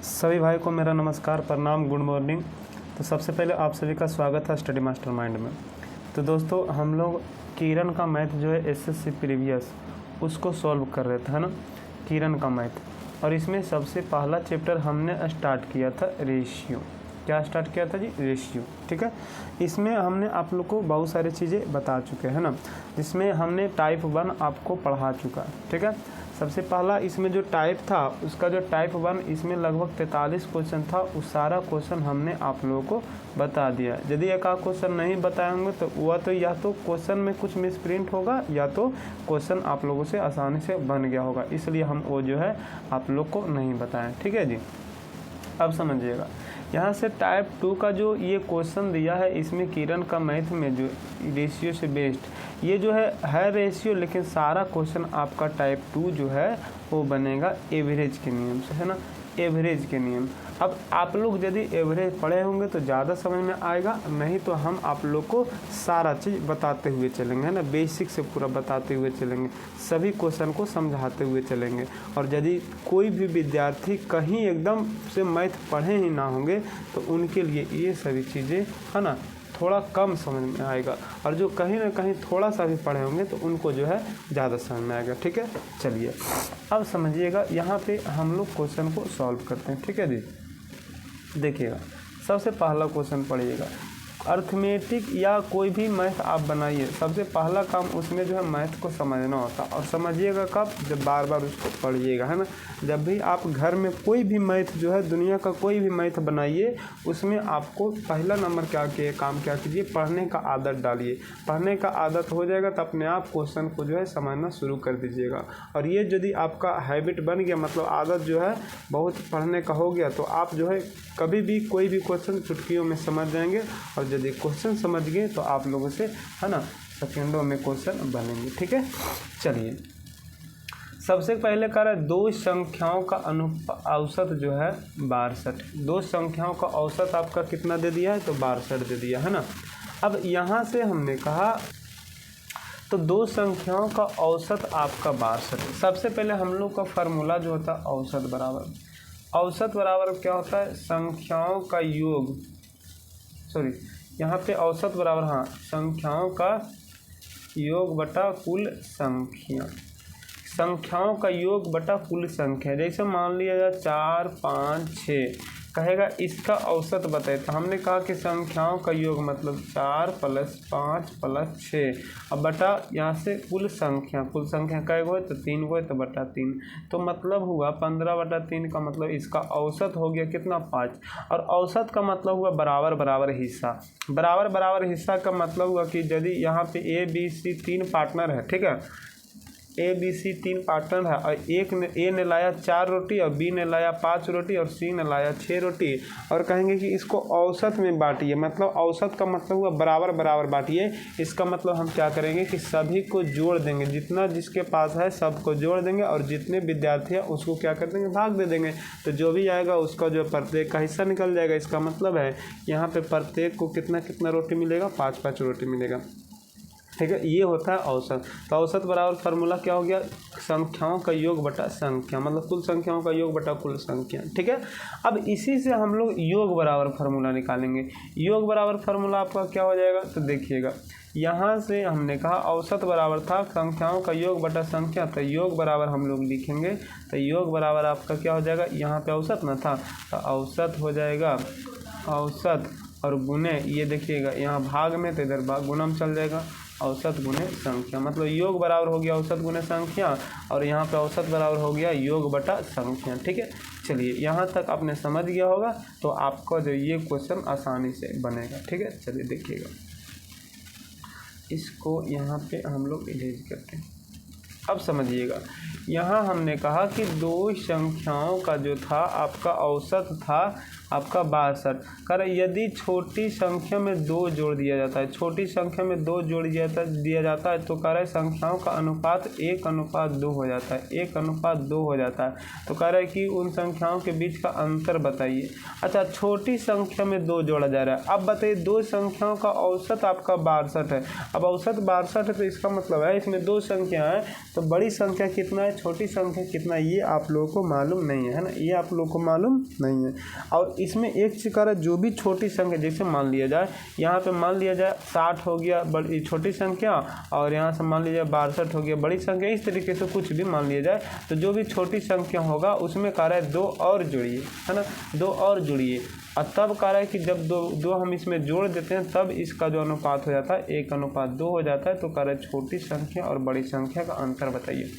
सभी भाई को मेरा नमस्कार, प्रणाम, गुड मॉर्निंग। तो सबसे पहले आप सभी का स्वागत है स्टडी मास्टरमाइंड में। तो दोस्तों, हम लोग किरण का मैथ जो है एसएससी प्रीवियस उसको सॉल्व कर रहे थे, है ना, किरण का मैथ। और इसमें सबसे पहला चैप्टर हमने स्टार्ट किया था रेशियो। क्या स्टार्ट किया था जी? रेशियो। ठीक है। इसमें हमने आप लोग को बहुत सारी चीज़ें बता चुके हैं ना, जिसमें हमने टाइप 1 आपको पढ़ा चुका है। ठीक है। सबसे पहला इसमें जो टाइप था, उसका जो टाइप 1 इसमें लगभग 43 क्वेश्चन था। उस सारा क्वेश्चन हमने आप लोगों को बता दिया। यदि एक आध क्वेश्चन नहीं बताए होंगे तो वह तो या तो क्वेश्चन में कुछ मिसप्रिंट होगा या तो क्वेश्चन आप लोगों से आसानी से बन गया होगा, इसलिए हम वो जो है आप लोग को नहीं बताएं। ठीक है जी। अब समझिएगा, यहाँ से टाइप 2 का जो ये क्वेश्चन दिया है, इसमें किरण का मैथ में जो रेशियो से बेस्ड ये जो है रेशियो, लेकिन सारा क्वेश्चन आपका टाइप 2 जो है वो बनेगा एवरेज के नियम से, है ना, एवरेज के नियम। अब आप लोग यदि एवरेज पढ़े होंगे तो ज़्यादा समझ में आएगा, नहीं तो हम आप लोग को सारा चीज़ बताते हुए चलेंगे, है ना, बेसिक से पूरा बताते हुए चलेंगे, सभी क्वेश्चन को समझाते हुए चलेंगे। और यदि कोई भी विद्यार्थी कहीं एकदम से मैथ पढ़े ही ना होंगे तो उनके लिए ये सभी चीज़ें, है ना, थोड़ा कम समझ में आएगा। और जो कहीं ना कहीं थोड़ा सा भी पढ़े होंगे तो उनको जो है ज़्यादा समझ में आएगा। ठीक है। चलिए अब समझिएगा, यहाँ पे हम लोग क्वेश्चन को सॉल्व करते हैं। ठीक है जी। देखिएगा, सबसे पहला क्वेश्चन पढ़िएगा। अर्थमेटिक या कोई भी मैथ आप बनाइए, सबसे पहला काम उसमें जो है मैथ को समझना होता है। और समझिएगा कब? जब बार बार उसको पढ़िएगा, है ना। जब भी आप घर में कोई भी मैथ जो है, दुनिया का कोई भी मैथ बनाइए, उसमें आपको पहला नंबर क्या कीजिए, पढ़ने का आदत डालिए। पढ़ने का आदत हो जाएगा तो अपने आप क्वेश्चन को जो है समझना शुरू कर दीजिएगा। और ये यदि आपका हैबिट बन गया, मतलब आदत जो है बहुत पढ़ने का हो गया, तो आप जो है कभी भी कोई भी क्वेश्चन चुटकियों में समझ जाएंगे। और यदि क्वेश्चन समझ गए तो आप लोगों से, है ना, सेकेंडों में क्वेश्चन बनेंगे। ठीक है। चलिए, सबसे पहले कह रहा है दो संख्याओं का औसत जो है 62। दो संख्याओं का औसत आपका कितना दे दिया है? तो 62 दे दिया, है ना। अब यहाँ से हमने कहा तो दो संख्याओं का औसत आपका 62। सबसे पहले हम लोग का फार्मूला जो होता है औसत बराबर क्या होता है? संख्याओं का योग, सॉरी यहाँ पे औसत बराबर, हाँ, संख्याओं का योग बटा कुल संख्या। संख्याओं का योग बटा कुल संख्या। जैसे मान लिया जाए 4, 5, 6 कहेगा, इसका औसत बताए। तो हमने कहा कि संख्याओं का योग मतलब 4 + 5 + 6, अब बटा यहाँ से कुल संख्या कै गो है? तो 3 गो है, तो बटा 3। तो मतलब हुआ 15/3 का मतलब इसका औसत हो गया कितना? 5। और औसत का मतलब हुआ बराबर बराबर हिस्सा। बराबर बराबर हिस्सा का मतलब हुआ कि यदि यहाँ पे ABC 3 पार्टनर है, ठीक है, ABC 3 पार्टनर है, और ए ने लाया 4 रोटी, और बी ने लाया 5 रोटी, और सी ने लाया 6 रोटी, और कहेंगे कि इसको औसत में बांटिए। मतलब औसत का मतलब हुआ बराबर बराबर बांटिए। इसका मतलब हम क्या करेंगे कि सभी को जोड़ देंगे, जितना जिसके पास है सबको जोड़ देंगे, और जितने विद्यार्थी हैं उसको क्या कर देंगे? भाग दे देंगे। तो जो भी आएगा उसका जो प्रत्येक का हिस्सा निकल जाएगा। इसका मतलब है यहाँ पे प्रत्येक को कितना कितना रोटी मिलेगा? 5-5 रोटी मिलेगा। ठीक है, ये होता है औसत। तो औसत बराबर फार्मूला क्या हो गया? संख्याओं का योग बटा संख्या, मतलब कुल संख्याओं का योग बटा कुल संख्या। ठीक है। अब इसी से हम लोग योग बराबर फार्मूला निकालेंगे। योग बराबर फार्मूला आपका क्या हो जाएगा? तो देखिएगा, यहाँ से हमने कहा औसत बराबर था संख्याओं का योग बटा संख्या, तो योग बराबर हम लोग लिखेंगे। तो योग बराबर आपका क्या हो जाएगा? यहाँ पे औसत ना था, तो औसत हो जाएगा औसत और गुने, ये देखिएगा यहाँ भाग में, तो इधर गुणा में चल जाएगा, औसत गुने संख्या। मतलब योग बराबर हो गया औसत गुने संख्या, और यहाँ पे औसत बराबर हो गया योग बटा संख्या। ठीक है। चलिए, यहाँ तक आपने समझ गया होगा, तो आपका जो ये क्वेश्चन आसानी से बनेगा। ठीक है। चलिए देखिएगा, इसको यहाँ पे हम लोग इरेज करते हैं। अब समझिएगा, यहाँ हमने कहा कि दो संख्याओं का जो था आपका औसत था आपका 62। कर यदि छोटी संख्या में 2 जोड़ दिया जाता है, छोटी संख्या में 2 जोड़ दिया जाता है, तो कह रहा है संख्याओं का अनुपात 1:2 हो जाता है, 1:2 हो जाता है। तो कह रहा है कि उन संख्याओं के बीच का अंतर बताइए। अच्छा, छोटी संख्या में 2 जोड़ा जा रहा है। अब बताइए, दो संख्याओं का औसत आपका 62 है। अब औसत 62 है, तो इसका मतलब है इसमें 2 संख्या है, तो बड़ी संख्या कितना है, छोटी संख्या कितना है, ये आप लोगों को मालूम नहीं है ना, ये आप लोगों को मालूम नहीं है। और इसमें एक चीज़ जो भी छोटी संख्या, जैसे मान लिया जाए यहाँ पे मान लिया जाए 60 हो गया बड़ी छोटी संख्या, और यहाँ से मान लिया जाए 62 हो गया बड़ी संख्या, इस तरीके से कुछ भी मान लिया जाए। तो जो भी छोटी संख्या होगा उसमें कह रहा है 2 और जुड़िए, है ना, 2 और जुड़िए। और तब कह रहा है कि जब दो हम इसमें जोड़ देते हैं तब इसका जो अनुपात हो जाता है 1:2 हो जाता है। तो कह रहा है छोटी संख्या और बड़ी संख्या का अंतर बताइए।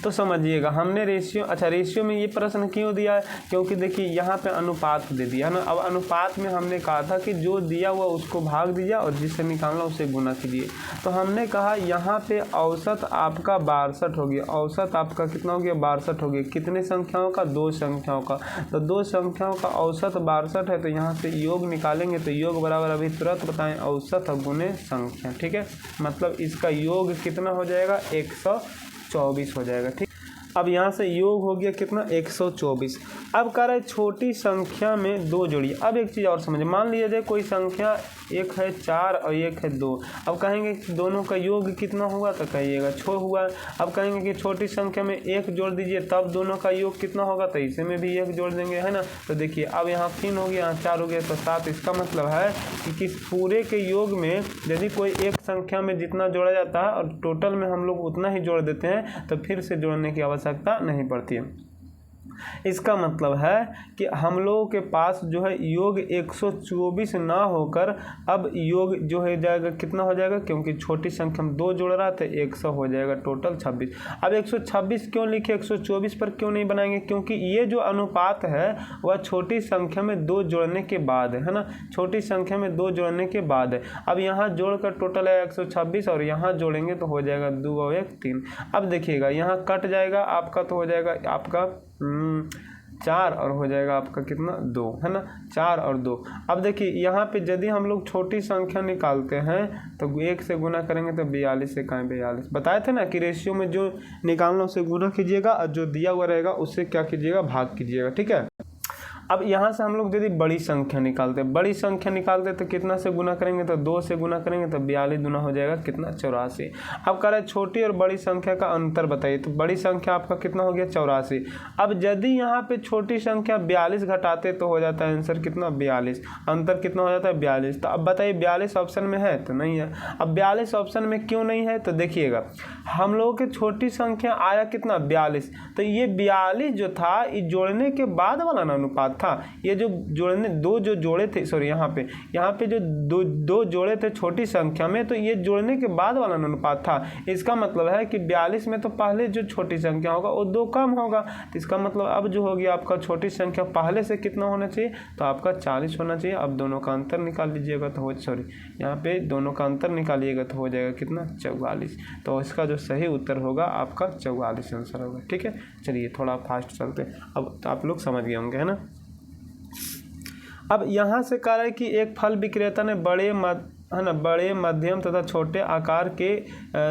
तो समझिएगा हमने रेशियो में ये प्रश्न क्यों दिया है, क्योंकि देखिए यहाँ पे अनुपात दे दिया है ना। अब अनुपात में हमने कहा था कि जो दिया हुआ उसको भाग दीजिए और जिससे निकालना उसे गुना कीजिए। तो हमने कहा यहाँ पे औसत आपका 62 हो गया, औसत आपका कितना हो गया 62 हो गया। कितने संख्याओं का, 2 संख्याओं का। तो 2 संख्याओं का औसत 62 है, तो यहाँ से योग निकालेंगे तो योग बराबर अभी तुरंत बताएं औसत गुने संख्या, ठीक है। मतलब इसका योग कितना हो जाएगा 124 हो जाएगा, ठीक। अब यहाँ से योग हो गया कितना 124। अब कह रहा है छोटी संख्या में 2 जोड़िए। अब एक चीज़ और समझिए, मान लिया जाए कोई संख्या एक है 4 और एक है 2। अब कहेंगे कि दोनों का योग कितना हुआ, तो कहिएगा 6 हुआ। अब कहेंगे कि छोटी संख्या में 1 जोड़ दीजिए तब दोनों का योग कितना होगा, तो इसे में भी 1 जोड़ देंगे, है ना। तो देखिए अब यहाँ 3 हो गया, यहाँ 4 हो गया, तो 7। इसका मतलब है कि किस पूरे के योग में यदि कोई एक संख्या में जितना जोड़ा जाता है और टोटल में हम लोग उतना ही जोड़ देते हैं तो फिर से जोड़ने की आवश्यकता नहीं पड़ती है। इसका मतलब है कि हम लोगों के पास जो है योग 124 ना होकर अब योग जो है जाएगा कितना हो जाएगा, क्योंकि छोटी संख्या में 2 जोड़ रहा था 100 हो जाएगा, टोटल 26। अब 126 क्यों लिखे, 124 पर क्यों नहीं बनाएंगे, क्योंकि ये जो अनुपात है वह छोटी संख्या में 2 जोड़ने के बाद है ना, छोटी संख्या में 2 जोड़ने के बाद है। अब यहाँ जोड़कर टोटल है 126 और यहाँ जोड़ेंगे तो हो जाएगा 2 और 1 3। अब देखिएगा यहाँ कट जाएगा आपका, तो हो जाएगा आपका 4 और हो जाएगा आपका कितना 2, है ना, 4 और 2। अब देखिए यहाँ पे यदि हम लोग छोटी संख्या निकालते हैं तो 1 से गुना करेंगे तो 42 से कहें 42। बताए थे ना कि रेशियो में जो निकालना उसे गुना कीजिएगा और जो दिया हुआ रहेगा उससे क्या कीजिएगा, भाग कीजिएगा, ठीक है। अब यहाँ से हम लोग यदि बड़ी संख्या निकालते तो कितना से गुना करेंगे, तो 2 से गुना करेंगे तो 42 गुना हो जाएगा कितना 84। अब कह रहा है छोटी और बड़ी संख्या का अंतर बताइए। तो बड़ी संख्या आपका कितना हो गया 84। अब यदि यहाँ पे छोटी संख्या 42 घटाते तो हो जाता है आंसर कितना 42, अंतर कितना हो जाता है 42। तो अब बताइए 42 ऑप्शन में है तो नहीं है। अब 42 ऑप्शन में क्यों नहीं है, तो देखिएगा हम लोगों के छोटी संख्या आया कितना 42, तो ये 42 जो था ये जोड़ने के बाद वाला ना अनुपात था। ये जो जोड़ने 2 जो जोड़े थे, सॉरी यहाँ पे जो दो जोड़े थे छोटी संख्या में, तो ये जोड़ने के बाद वाला अनुपात था। इसका मतलब है कि 42 में तो पहले जो छोटी संख्या होगा वो 2 कम होगा। तो इसका मतलब अब जो होगी आपका छोटी संख्या पहले से कितना होना चाहिए, तो आपका 40 होना चाहिए। अब दोनों का अंतर निकाल लीजिएगा तो हो, सॉरी यहाँ पे दोनों का अंतर निकालिएगा तो हो जाएगा कितना 44। तो इसका जो सही उत्तर होगा आपका 44 आंसर होगा, ठीक है। चलिए थोड़ा फास्ट चलते, अब तो आप लोग समझ गए होंगे, है ना। अब यहाँ से कह रहा है कि एक फल विक्रेता ने बड़े मध्यम तथा छोटे आकार के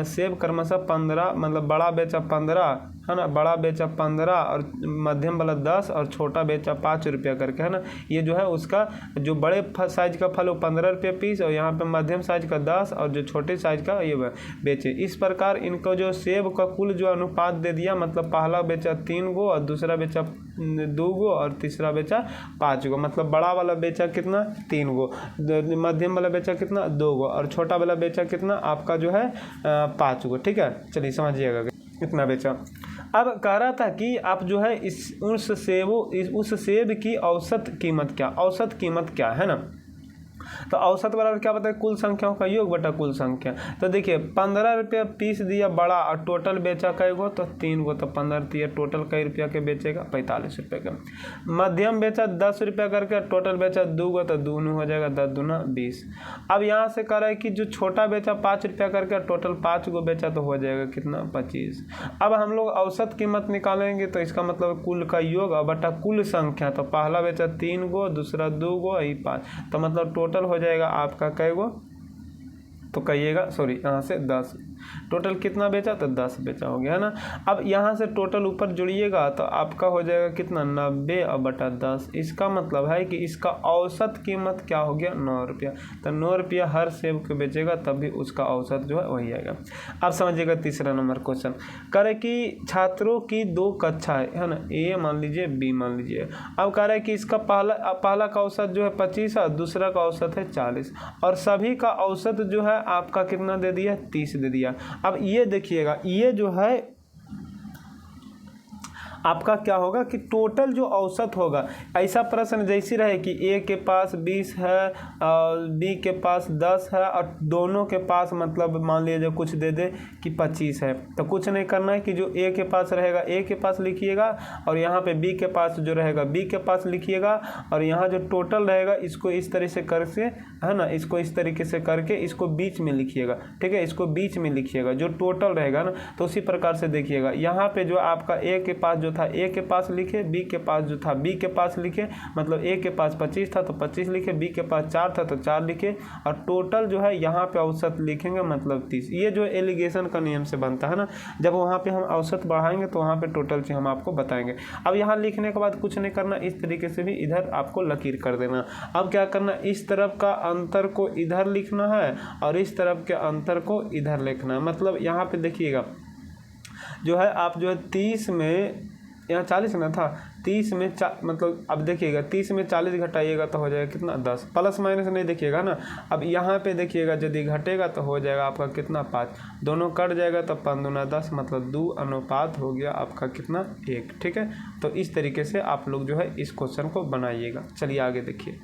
सेब क्रमशः 15, मतलब बड़ा बेचा 15, है ना, बड़ा बेचा 15 और मध्यम वाला 10 और छोटा बेचा 5 रुपया करके, है ना। ये जो है उसका जो बड़े साइज का फल वो 15 रुपये पीस और यहाँ पे मध्यम साइज का 10 और जो छोटे साइज का ये बेचे। इस प्रकार इनको जो सेब का कुल जो अनुपात दे दिया, मतलब पहला बेचा 3 गो और दूसरा बेचा 2 गो और तीसरा बेचा 5 गो। मतलब बड़ा वाला बेचा कितना 3 गो, मध्यम वाला बेचा कितना 2 गो और छोटा वाला बेचा कितना आपका जो है 5 गो, ठीक है। चलिए समझिएगा कितना बेचा। अब कह रहा था कि आप जो है उस सेब की औसत कीमत क्या है ना। तो औसत बराबर क्या बताए, कुल संख्याओं का योग बटा कुल संख्या। तो देखिए 15 रुपया पीस दिया बड़ा और टोटल बेचा कई गो, तो 3 गो, तो 15 दिया, टोटल कई रुपया के बेचेगा 45 रुपये का। मध्यम बेचा 10 रुपया करके, टोटल बेचा 2 गो, तो 2 हो जाएगा 10 दूना 20। अब यहाँ से कह रहा है कि जो छोटा बेचा 5 रुपया करके, टोटल 5 गो बेचा तो हो जाएगा कितना 25। अब हम लोग औसत कीमत निकालेंगे तो इसका मतलब कुल का योग बटा कुल संख्या। तो पहला बेचा 3 गो, दूसरा 2 गो, यही 5, तो मतलब टोटल हो जाएगा आपका कै गो, तो कहिएगा, सॉरी यहाँ से 10, टोटल कितना बेचा, तो 10 बेचा हो गया, है ना। अब यहाँ से टोटल ऊपर जुड़िएगा तो आपका हो जाएगा कितना, 90 और बटा 10। इसका मतलब है कि इसका औसत कीमत क्या हो गया, 9 रुपया। तो 9 रुपया हर सेब को बेचेगा तब भी उसका औसत जो है वही आएगा। अब समझिएगा तीसरा नंबर क्वेश्चन करे कि छात्रों की 2 कक्षा है ना, ए मान लीजिए, बी मान लीजिए। अब कह रहा है कि इसका पहला का औसत जो है 25 है, दूसरा का औसत है 40, और सभी का औसत जो है आपका कितना दे दिया, 30 दे दिया। अब ये देखिएगा, ये जो है आपका क्या होगा कि टोटल जो औसत होगा, ऐसा प्रश्न जैसी रहे कि ए के पास 20 है और बी के पास 10 है और दोनों के पास मतलब मान लीजिए कुछ दे दे कि 25 है, तो कुछ नहीं करना है कि जो ए के पास रहेगा ए के पास लिखिएगा, और यहाँ पे बी के पास जो रहेगा बी के पास लिखिएगा, और यहाँ जो टोटल रहेगा इसको इस तरह से करके, है ना, इसको इस तरीके से करके इसको बीच में लिखिएगा, ठीक है, इसको बीच में लिखिएगा जो टोटल रहेगा ना। तो उसी प्रकार से देखिएगा, यहाँ पे जो आपका ए के पास जो था ए के पास लिखे, बी के पास जो था बी के पास लिखे, मतलब ए के पास 25 था तो 25 लिखे, बी के पास 4 था तो 4 लिखे, और टोटल जो है यहाँ पे औसत लिखेंगे मतलब 30। ये जो एलिगेशन का नियम से बनता है ना, जब वहाँ पे हम औसत बढ़ाएंगे तो वहाँ पे टोटल चीज हम आपको बताएंगे। अब यहाँ लिखने के बाद कुछ नहीं करना, इस तरीके से भी इधर आपको लकीर कर देना। अब क्या करना, इस तरफ का अंतर को इधर लिखना है और इस तरफ के अंतर को इधर लिखना है। मतलब यहाँ पे देखिएगा जो है आप जो है 30 में, यहाँ 40 ना था, 30 में मतलब अब देखिएगा 30 में 40 घटाइएगा तो हो जाएगा कितना, 10। प्लस माइनस नहीं देखिएगा ना। अब यहाँ पे देखिएगा यदि घटेगा तो हो जाएगा आपका कितना, 5। दोनों कट जाएगा तो 5 दूना 10, मतलब 2 अनुपात हो गया आपका कितना, 1। ठीक है, तो इस तरीके से आप लोग जो है इस क्वेश्चन को बनाइएगा। चलिए आगे देखिए।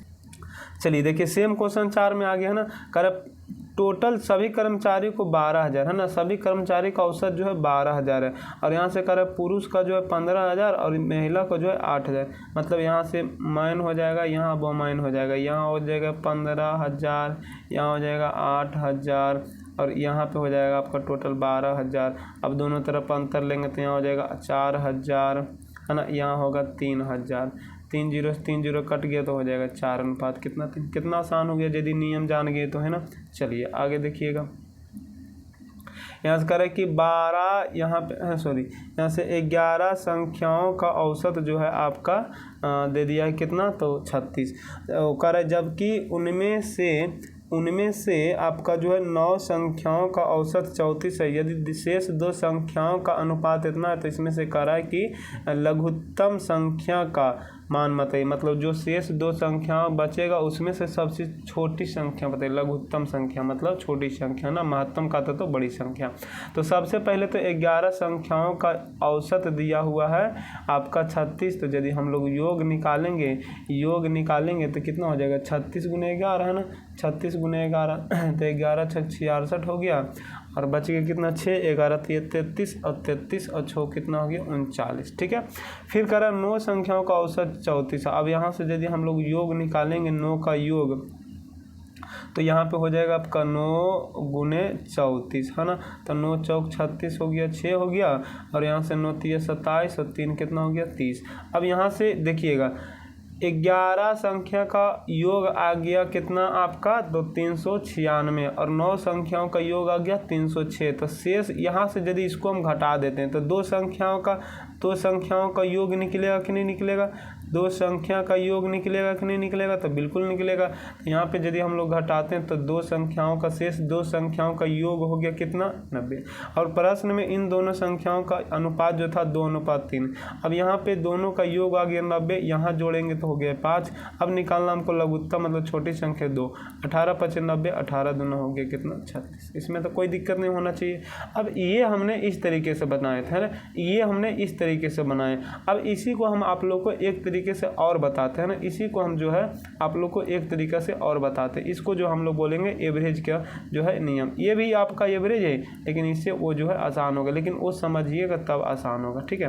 चलिए देखिए सेम क्वेश्चन 4 में आ गया है ना। कर टोटल सभी कर्मचारी को 12,000 है ना, सभी कर्मचारी का औसत जो है 12,000 है, और यहाँ से करे पुरुष का जो है 15,000 और महिला को जो है 8,000। मतलब यहाँ से माइन हो जाएगा, यहाँ वो माइन हो जाएगा, यहाँ हो जाएगा 15,000, यहाँ हो जाएगा 8,000, और यहाँ पे हो जाएगा आपका टोटल 12,000। अब दोनों तरफ अंतर लेंगे तो यहाँ हो जाएगा 4,000, है ना, यहाँ होगा 3,000। 3 जीरो से 3 जीरो कट गया तो हो जाएगा 4 अनुपात कितना, 3। कितना आसान हो गया यदि नियम जान गए तो, है ना। चलिए आगे देखिएगा, यहाँ से करें कि 12 यहाँ पे यहाँ से 11 संख्याओं का औसत जो है आपका दे दिया है कितना, तो 36 करे, जबकि उनमें से आपका जो है 9 संख्याओं का औसत 34 है। यदि शेष 2 संख्याओं का अनुपात इतना है तो इसमें से कह रहा है कि लघुत्तम संख्या का मान बताइए। मतलब जो शेष 2 संख्या बचेगा उसमें से सबसे छोटी संख्या बताइए। लघुत्तम संख्या मतलब छोटी संख्या ना, महत्तम का तो बड़ी संख्या। तो सबसे पहले तो 11 संख्याओं का औसत दिया हुआ है आपका 36। तो यदि हम लोग योग निकालेंगे तो कितना हो जाएगा, 36 गुने 11 है ना, 36 गुने 11 तो 11 6 66 हो गया, और बच गया कितना 6 11 तो ये 33 और 33 और 6 कितना हो गया 39। ठीक है, फिर करा 9 संख्याओं का औसत 34। अब यहाँ से यदि हम लोग योग निकालेंगे 9 का योग, तो यहाँ पे हो जाएगा आपका 9 गुने 34 है ना, तो 9 चौक 36 हो गया, 6 हो गया, और यहाँ से 9 3 27 और 3 कितना हो गया 30। अब यहाँ से देखिएगा 11 संख्या का योग आ गया कितना आपका, तो 396, और 9 संख्याओं का योग आ गया 306। तो शेष यहाँ से यदि इसको हम घटा देते हैं तो 2 संख्याओं का योग निकलेगा कि नहीं निकलेगा, 2 संख्या का योग निकलेगा कि नहीं निकलेगा, तो बिल्कुल निकलेगा। तो यहाँ पे यदि हम लोग घटाते हैं तो 2 संख्याओं का शेष 2 संख्याओं का योग हो गया कितना 90, और प्रश्न में इन दोनों संख्याओं का अनुपात जो था 2:3। अब यहाँ पे दोनों का योग आ गया 90, यहाँ जोड़ेंगे तो हो गया 5। अब निकालना हमको लघुत्तम मतलब छोटी संख्या 2, 18 5 90, 18 दूना हो गया कितना 36। इसमें तो कोई दिक्कत नहीं होना चाहिए। अब ये हमने इस तरीके से बनाए थे ना, ये हमने इस तरीके से बनाए। अब इसी को हम आप लोग को एक तरीके से और बताते हैं ना, इसी को हम जो है आप लोग को एक तरीके से और बताते हैं। इसको जो हम लोग बोलेंगे एवरेज का जो है नियम। ये भी आपका एवरेज है, लेकिन इससे वो जो है आसान होगा, लेकिन वो समझिएगा तब आसान होगा। ठीक है,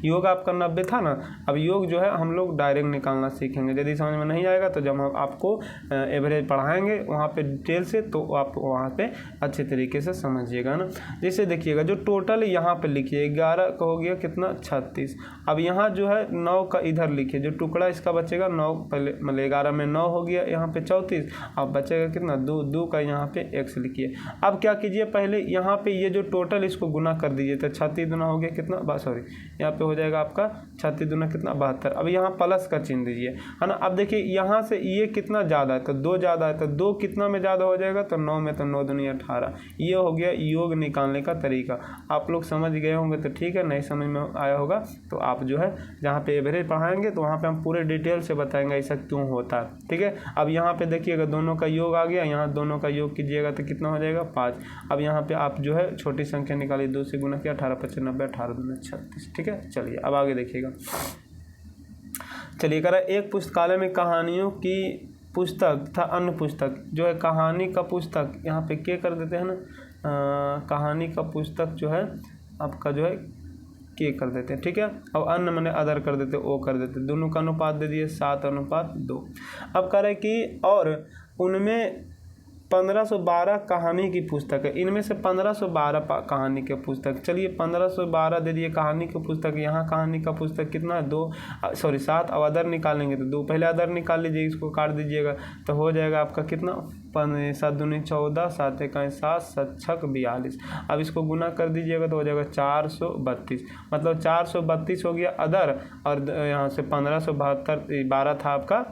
योग आपका 90 था ना। अब योग जो है हम लोग डायरेक्ट निकालना सीखेंगे। यदि समझ में नहीं आएगा तो जब हम आपको एवरेज पढ़ाएंगे वहाँ पे डिटेल से, तो आप वहाँ पे अच्छे तरीके से समझिएगा ना। जैसे देखिएगा जो टोटल यहाँ पे लिखिए 11 का हो गया कितना 36। अब यहाँ जो है 9 का इधर लिखिए, जो टुकड़ा इसका बचेगा 9, पहले मतलब 11 में 9 हो गया, यहाँ पे 34। अब बचेगा कितना 2 का यहाँ पे x लिखिए। अब क्या कीजिए, पहले यहाँ पे ये जो टोटल इसको गुना कर दीजिए, तो 36 दूना हो गया कितना, सॉरी यहाँ पे हो जाएगा आपका 36 दूना कितना 72। अब यहाँ प्लस का चिन्ह दीजिए, है ना। अब देखिए यहाँ से ये कितना ज़्यादा है तो 2 ज़्यादा है, तो 2 कितना में ज़्यादा हो जाएगा, तो 9 में, तो 9 दूनी 18। ये हो गया योग निकालने का तरीका। आप लोग समझ गए होंगे तो ठीक है, नहीं समझ में आया होगा तो आप जो है जहाँ पे एवरेज पढ़ाएंगे तो वहाँ पे हम पूरे डिटेल से बताएंगे ऐसा क्यों होता है, ठीक है। अब यहाँ पे देखिएगा दोनों का योग आ गया, यहाँ दोनों का योग कीजिएगा तो कितना हो जाएगा 5। अब यहाँ पे आप जो है छोटी संख्या निकालिए, 2 से गुना किया 18 × 95, 18 दूना 36, ठीक है। चलिए अब आगे देखिएगा। चलिए करा एक पुस्तकालय में कहानियों की पुस्तक तथा अन्य पुस्तक जो है कहानी का पुस्तक, यहाँ पे क्या कर देते हैं ना, कहानी का पुस्तक जो है आपका जो है के कर देते हैं, ठीक है। अब अन्य मैंने अदर कर देते, ओ कर देते, दोनों का अनुपात दे दिए 7:2। अब कह रहे कि और उनमें 1512 कहानी की पुस्तक है, इनमें से 1512 कहानी के पुस्तक। चलिए 1512 दे दिए कहानी की पुस्तक, यहाँ कहानी का पुस्तक कितना है 7। अब अदर निकालेंगे तो 2, पहले अदर निकाल लीजिए, इसको काट दीजिएगा तो हो जाएगा आपका कितना 7 दूनी 14, 7 एकाएं 7, 7 छक 42। अब इसको गुना कर दीजिएगा तो हो जाएगा 432, मतलब 432 हो गया अदर, और यहाँ से 1572 था आपका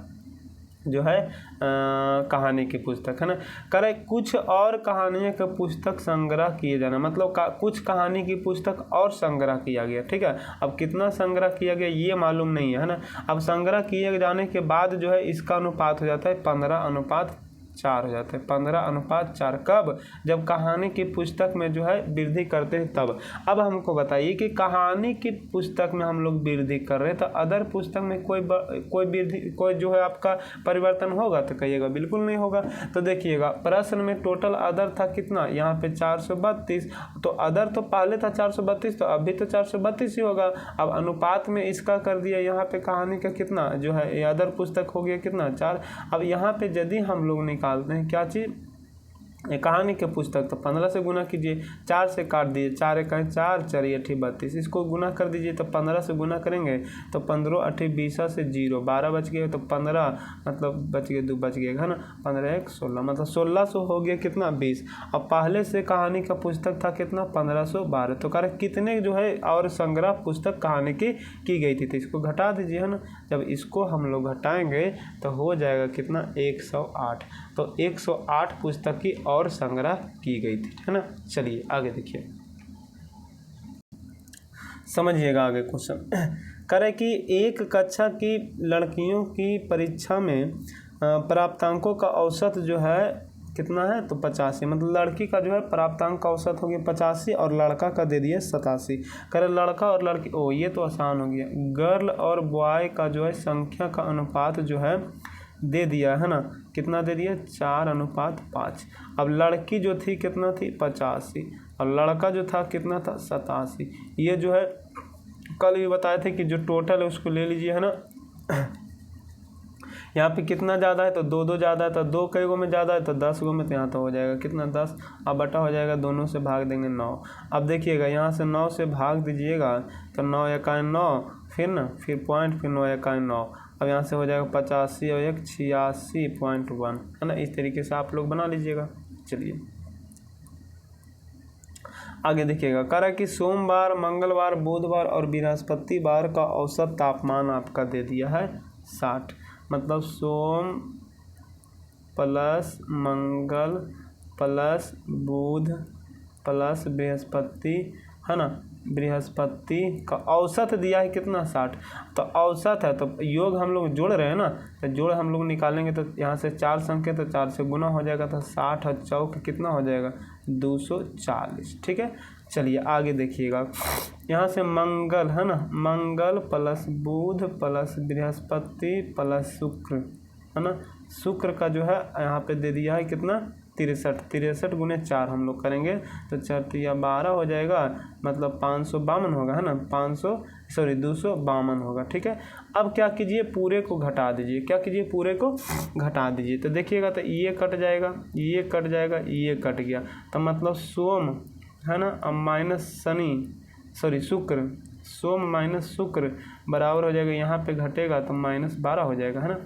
जो है कहानी की पुस्तक, है ना। करे कुछ और कहानियों के पुस्तक संग्रह किए जाना, मतलब कुछ कहानी की पुस्तक और संग्रह किया गया, ठीक है। अब कितना संग्रह किया गया ये मालूम नहीं है ना। अब संग्रह किए जाने के बाद जो है इसका अनुपात हो जाता है 15:4 हो जाता है, 15:4। कब, जब कहानी की पुस्तक में जो है वृद्धि करते हैं तब। अब हमको बताइए कि कहानी की पुस्तक में हम लोग वृद्धि कर रहे हैं तो अदर पुस्तक में कोई वृद्धि, कोई जो है आपका परिवर्तन होगा, तो कहिएगा बिल्कुल नहीं होगा। तो देखिएगा प्रश्न में टोटल अदर था कितना, यहाँ पे 432, तो अदर तो पहले था 432, तो अभी तो 432 ही होगा। अब अनुपात में इसका कर दिया, यहाँ पे कहानी का कितना जो है ये अदर पुस्तक हो गया कितना 4। अब यहाँ पे यदि हम लोग निकालते हैं क्या चीज़, कहानी के पुस्तक, तो 15 से गुना कीजिए, 4 से काट दीजिए, 4 एकाएं 4, 4 8 32, इसको गुना कर दीजिए तो 15 से गुना करेंगे तो 15 8 20 से 0, 12 बच गए, तो 15 मतलब बच गए 2 बच गए, है ना। 15 1 16, मतलब 1600 हो गया कितना 20। अब पहले से कहानी का पुस्तक था कितना 1512, तो कह रहे कितने जो है और संग्रह पुस्तक कहानी की गई थी, तो इसको घटा दीजिए, है ना। जब इसको हम लोग घटाएंगे तो हो जाएगा कितना 108, तो 108 पुस्तक की और संग्रह की गई थी, है ना। चलिए आगे देखिए, समझिएगा आगे क्वेश्चन। करे कि एक कक्षा की लड़कियों की परीक्षा में प्राप्तांकों का औसत जो है कितना है, तो 85, मतलब लड़की का जो है प्राप्तांक का औसत हो गया 85 और लड़का का दे दिए 87। करे लड़का और लड़की, ओ ये तो आसान हो गया, गर्ल और बॉय का जो है संख्या का अनुपात जो है दे दिया, है ना। कितना दे दिया 4:5। अब लड़की जो थी कितना थी 85 और लड़का जो था कितना था 87। ये जो है कल भी बताए थे कि जो टोटल है उसको ले लीजिए, है ना। यहाँ पे कितना ज़्यादा है तो 2 ज़्यादा है, तो 2 कई गो में ज़्यादा है तो 10 गो में, तो यहाँ तो हो जाएगा कितना 10। अब बटा हो जाएगा, दोनों से भाग देंगे 9। अब देखिएगा यहाँ से 9 से भाग दीजिएगा तो 9 एकाएं 9, फिर पॉइंट, फिर 9 एकाएं 9। अब यहाँ से हो जाएगा 85 और 1 86.1, है ना। इस तरीके से आप लोग बना लीजिएगा। चलिए आगे देखिएगा, कह रहा है कि सोमवार, मंगलवार, बुधवार और बृहस्पतिवार का औसत तापमान आपका दे दिया है 60, मतलब सोम प्लस मंगल प्लस बुध प्लस बृहस्पति, है ना। बृहस्पति का औसत दिया है कितना 60, तो औसत है तो योग हम लोग जोड़ रहे हैं ना, तो जोड़ हम लोग निकालेंगे तो यहाँ से 4 संख्या तो 4 से गुना हो जाएगा, तो 60 और चौक कितना हो जाएगा 240, ठीक है। चलिए आगे देखिएगा, यहाँ से मंगल, है ना, मंगल प्लस बुध प्लस बृहस्पति प्लस शुक्र, है ना। शुक्र का जो है यहाँ पे दे दिया है कितना 63 गुने 4 हम लोग करेंगे तो 4 तिया 12 हो जाएगा, मतलब 552 होगा, है ना, 252 होगा। ठीक है, अब क्या कीजिए, पूरे को घटा दीजिए। क्या कीजिए, पूरे को घटा दीजिए। तो देखिएगा तो ये कट जाएगा, ये कट जाएगा, ये कट गया, तो मतलब सोम, है ना, अब माइनस शुक्र, सोम माइनस शुक्र बराबर हो जाएगा, यहाँ पे घटेगा तो -12 हो जाएगा, है ना,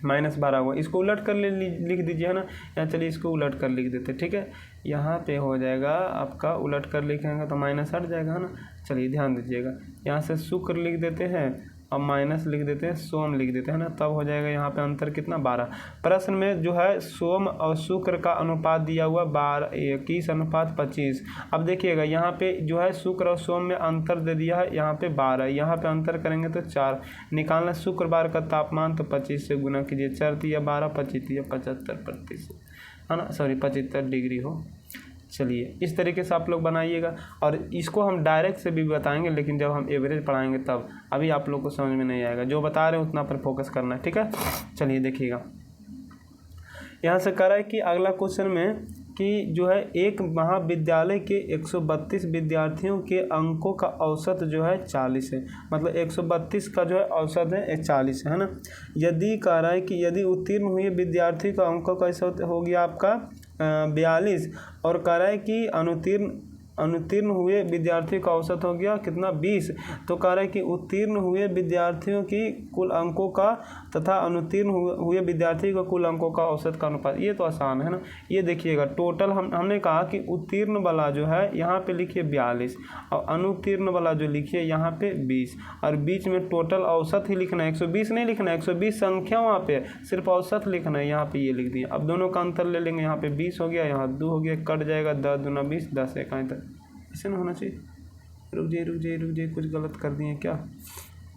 -12 हुआ। इसको उलट कर लिख दीजिए, है ना, या चलिए इसको उलट कर लिख देते। ठीक है, यहाँ पे हो जाएगा आपका, उलट कर लिखेंगे तो माइनस हट जाएगा, है ना। चलिए ध्यान दीजिएगा, यहाँ से शुक्र लिख देते हैं, अब माइनस लिख देते हैं, सोम लिख देते हैं ना, तब हो जाएगा यहाँ पे अंतर कितना, 12। प्रश्न में जो है सोम और शुक्र का अनुपात दिया हुआ 21:25। अब देखिएगा यहाँ पे जो है शुक्र और सोम में अंतर दे दिया है, यहाँ पे 12, यहाँ पे अंतर करेंगे तो 4 निकालना। शुक्रवार का तापमान तो 25 से गुना कीजिए, 4 तिया 12, 25 तिया 75%, है ना, 75 डिग्री हो। चलिए इस तरीके से आप लोग बनाइएगा, और इसको हम डायरेक्ट से भी बताएंगे, लेकिन जब हम एवरेज पढ़ाएंगे तब, अभी आप लोग को समझ में नहीं आएगा, जो बता रहे हैं उतना पर फोकस करना है। ठीक है, चलिए देखिएगा, यहाँ से कह रहा है कि अगला क्वेश्चन में कि जो है एक महाविद्यालय के 132 विद्यार्थियों के अंकों का औसत जो है 40 है, मतलब 132 का जो है औसत है 40 है ना। यदि कह रहा है कि यदि उत्तीर्ण हुए विद्यार्थी का अंकों का औसत हो गया आपका 42, और कह रहा है कि अनुत्तीर्ण हुए विद्यार्थियों का औसत हो गया कितना, 20। तो कह रहा है कि उत्तीर्ण हुए विद्यार्थियों की कुल अंकों का तथा अनुत्तीर्ण हुए विद्यार्थी का कुल अंकों का औसत का अनुपात। ये तो आसान है ना। ये देखिएगा टोटल हमने कहा कि उत्तीर्ण वाला जो है यहाँ पे लिखिए 42, और अनुत्तीर्ण वाला जो लिखिए यहाँ पे 20, और बीच में टोटल औसत ही लिखना है, 120 नहीं लिखना है, 120 संख्या वहाँ पे सिर्फ औसत लिखना है, यहाँ पे ये लिख दिए। अब दोनों का अंतर ले लेंगे, यहाँ पे 20 हो गया, यहाँ 2 हो गया, कट जाएगा, 10 दूना 20, 10 एकाएँ तक, ऐसे ना होना चाहिए। रुक जाइए, कुछ गलत कर दिए क्या,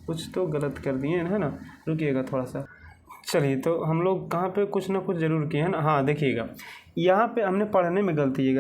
कुछ तो गलत कर दिए है ना, रुकिएगा थोड़ा सा। चलिए, तो हम लोग कहाँ पे कुछ ना कुछ ज़रूर किए हैं ना। हाँ देखिएगा, यहाँ पे हमने पढ़ने में गलती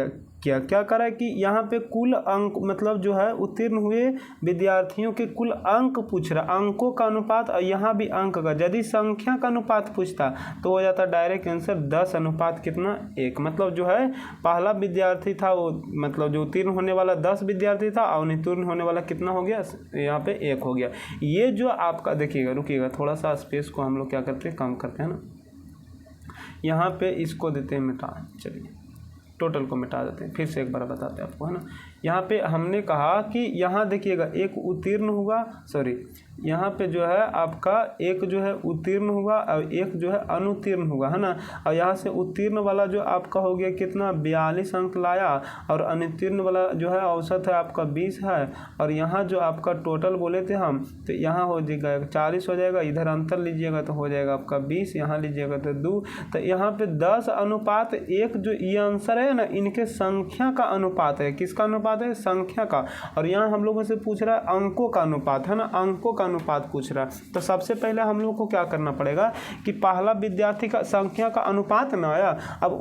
क्या कर रहा है कि यहाँ पे कुल अंक, मतलब जो है उत्तीर्ण हुए विद्यार्थियों के कुल अंक पूछ रहा, अंकों का अनुपात, और यहाँ भी अंक का। यदि संख्या का अनुपात पूछता तो हो जाता डायरेक्ट आंसर 10 अनुपात कितना, 1। मतलब जो है पहला विद्यार्थी था वो, मतलब जो उत्तीर्ण होने वाला 10 विद्यार्थी था, और अनुत्तीर्ण होने वाला कितना हो गया, यहाँ पे 1 हो गया। ये जो आपका देखिएगा, रुकिएगा थोड़ा सा, स्पेस को हम लोग क्या करते हैं, कम करते हैं ना। यहाँ पे इसको देते हैं मिटा, चलिए टोटल को मिटा देते हैं, फिर से एक बार बताते हैं आपको, है ना। यहाँ पे हमने कहा कि यहाँ देखिएगा एक उत्तीर्ण हुआ, यहाँ पे जो है आपका एक जो है उत्तीर्ण हुआ और एक जो है अनुत्तीर्ण हुआ, है ना। और यहाँ से उत्तीर्ण वाला जो आपका हो गया कितना, 42 अंक लाया, और अनुत्तीर्ण वाला जो है औसत है आपका 20 है, और यहाँ जो आपका टोटल बोले थे हम, तो यहाँ हो जाएगा 40 हो जाएगा, इधर अंतर लीजिएगा तो हो जाएगा आपका 20, यहाँ लीजिएगा तो 2, तो यहाँ पे 10 अनुपात 1 जो ये आंसर है ना, इनके संख्या का अनुपात है। किसका अनुपात है, संख्या का। और यहाँ हम लोगों से पूछ रहा है अंकों का अनुपात, है ना, अंकों का अनुपात पूछ रहा है। तो सबसे पहले हम लोग को क्या करना पड़ेगा कि पहला विद्यार्थी का संख्या का अनुपात ना आया, अब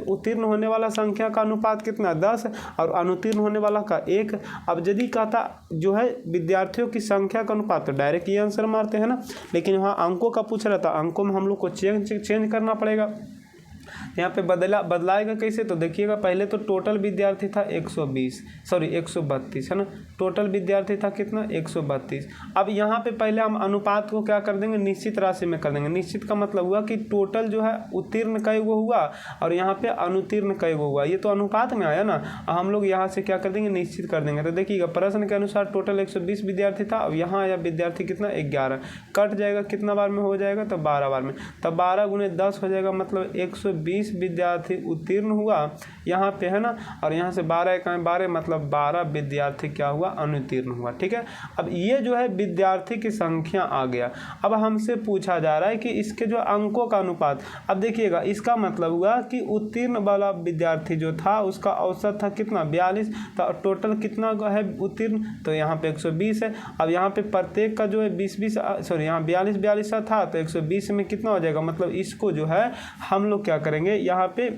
उत्तीर्ण होने वाला संख्या का अनुपात कितना, 10, और अनुत्तीर्ण होने वाला का 1। अब यदि कहता जो है विद्यार्थियों की संख्या का अनुपात, तो डायरेक्ट ये आंसर मारते हैं ना, लेकिन वहाँ अंकों का पूछ रहा था, अंकों में हम लोग को चेंज करना पड़ेगा। यहाँ पे बदलाएगा कैसे, तो देखिएगा पहले तो टोटल विद्यार्थी था 132, है ना। टोटल विद्यार्थी था कितना, 132। अब यहाँ पे पहले हम अनुपात को क्या कर देंगे, निश्चित राशि में कर देंगे। निश्चित का मतलब हुआ कि टोटल जो है उत्तीर्ण कई गो हुआ और यहाँ पे अनुत्तीर्ण कई गो हुआ, ये तो अनुपात में आया ना। हम लोग यहाँ से क्या कर देंगे, निश्चित कर देंगे। तो देखिएगा प्रश्न के अनुसार टोटल 120 विद्यार्थी था, अब यहाँ आया विद्यार्थी कितना, 11, कट जाएगा, कितना बार में हो जाएगा, तो 12 बार में, तब 12 गुने 10 हो जाएगा, मतलब 120 विद्यार्थी उत्तीर्ण हुआ यहाँ पे, है ना। और यहाँ से 12 एकाएँ 12, मतलब 12 विद्यार्थी क्या हुआ, अनुत्तीर्ण हुआ। ठीक है, अब ये जो है विद्यार्थी की संख्या आ गया। अब हमसे पूछा जा रहा है कि इसके जो अंकों का अनुपात, अब देखिएगा इसका मतलब हुआ कि उत्तीर्ण वाला विद्यार्थी जो था उसका औसत था कितना, 42, तो टोटल कितना है उत्तीर्ण, तो यहाँ पे 120 है। अब यहाँ पे प्रत्येक का जो है 20 यहाँ 42 था, तो 120 में कितना हो जाएगा, मतलब इसको जो है हम लोग क्या करेंगे, यहाँ पे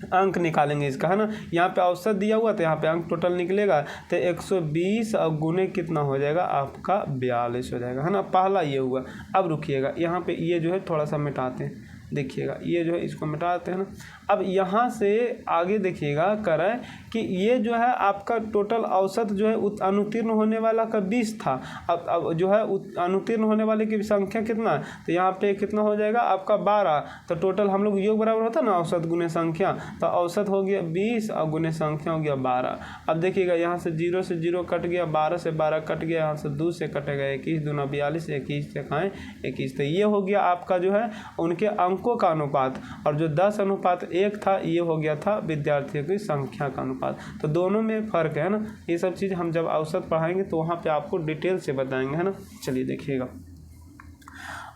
अंक निकालेंगे इसका, है ना। यहाँ पे औसत दिया हुआ तो यहाँ पे अंक टोटल निकलेगा, तो 120 और गुने कितना हो जाएगा आपका 42 हो जाएगा, है ना। पहला ये हुआ। अब रुकिएगा, यहाँ पे ये जो है थोड़ा सा मिटाते हैं, देखिएगा ये जो है इसको मिटा देते हैं ना। अब यहाँ से आगे देखिएगा करें कि ये जो है आपका टोटल औसत जो है अनुत्तीर्ण होने वाला का 20 था। अब जो है अनुत्तीर्ण होने वाले की संख्या कितना है, तो यहाँ पे कितना हो जाएगा आपका 12। तो टोटल हम लोग योग बराबर होता है ना औसत गुने संख्या, तो औसत हो गया 20 और गुने संख्या हो गया 12। अब देखिएगा यहाँ से 0 से 0 कट गया, 12 से 12 कट गया, यहाँ से 2 से कटेगा 21 दूना 42, 21 से खाएँ 21। तो ये हो गया आपका जो है उनके अंकों का अनुपात, और जो 10:1 था ये हो गया था विद्यार्थियों की संख्या का अनुपात। तो दोनों में फ़र्क है ना। ये सब चीज़ हम जब औसत पढ़ाएंगे तो वहाँ पे आपको डिटेल से बताएंगे, है ना। चलिए देखिएगा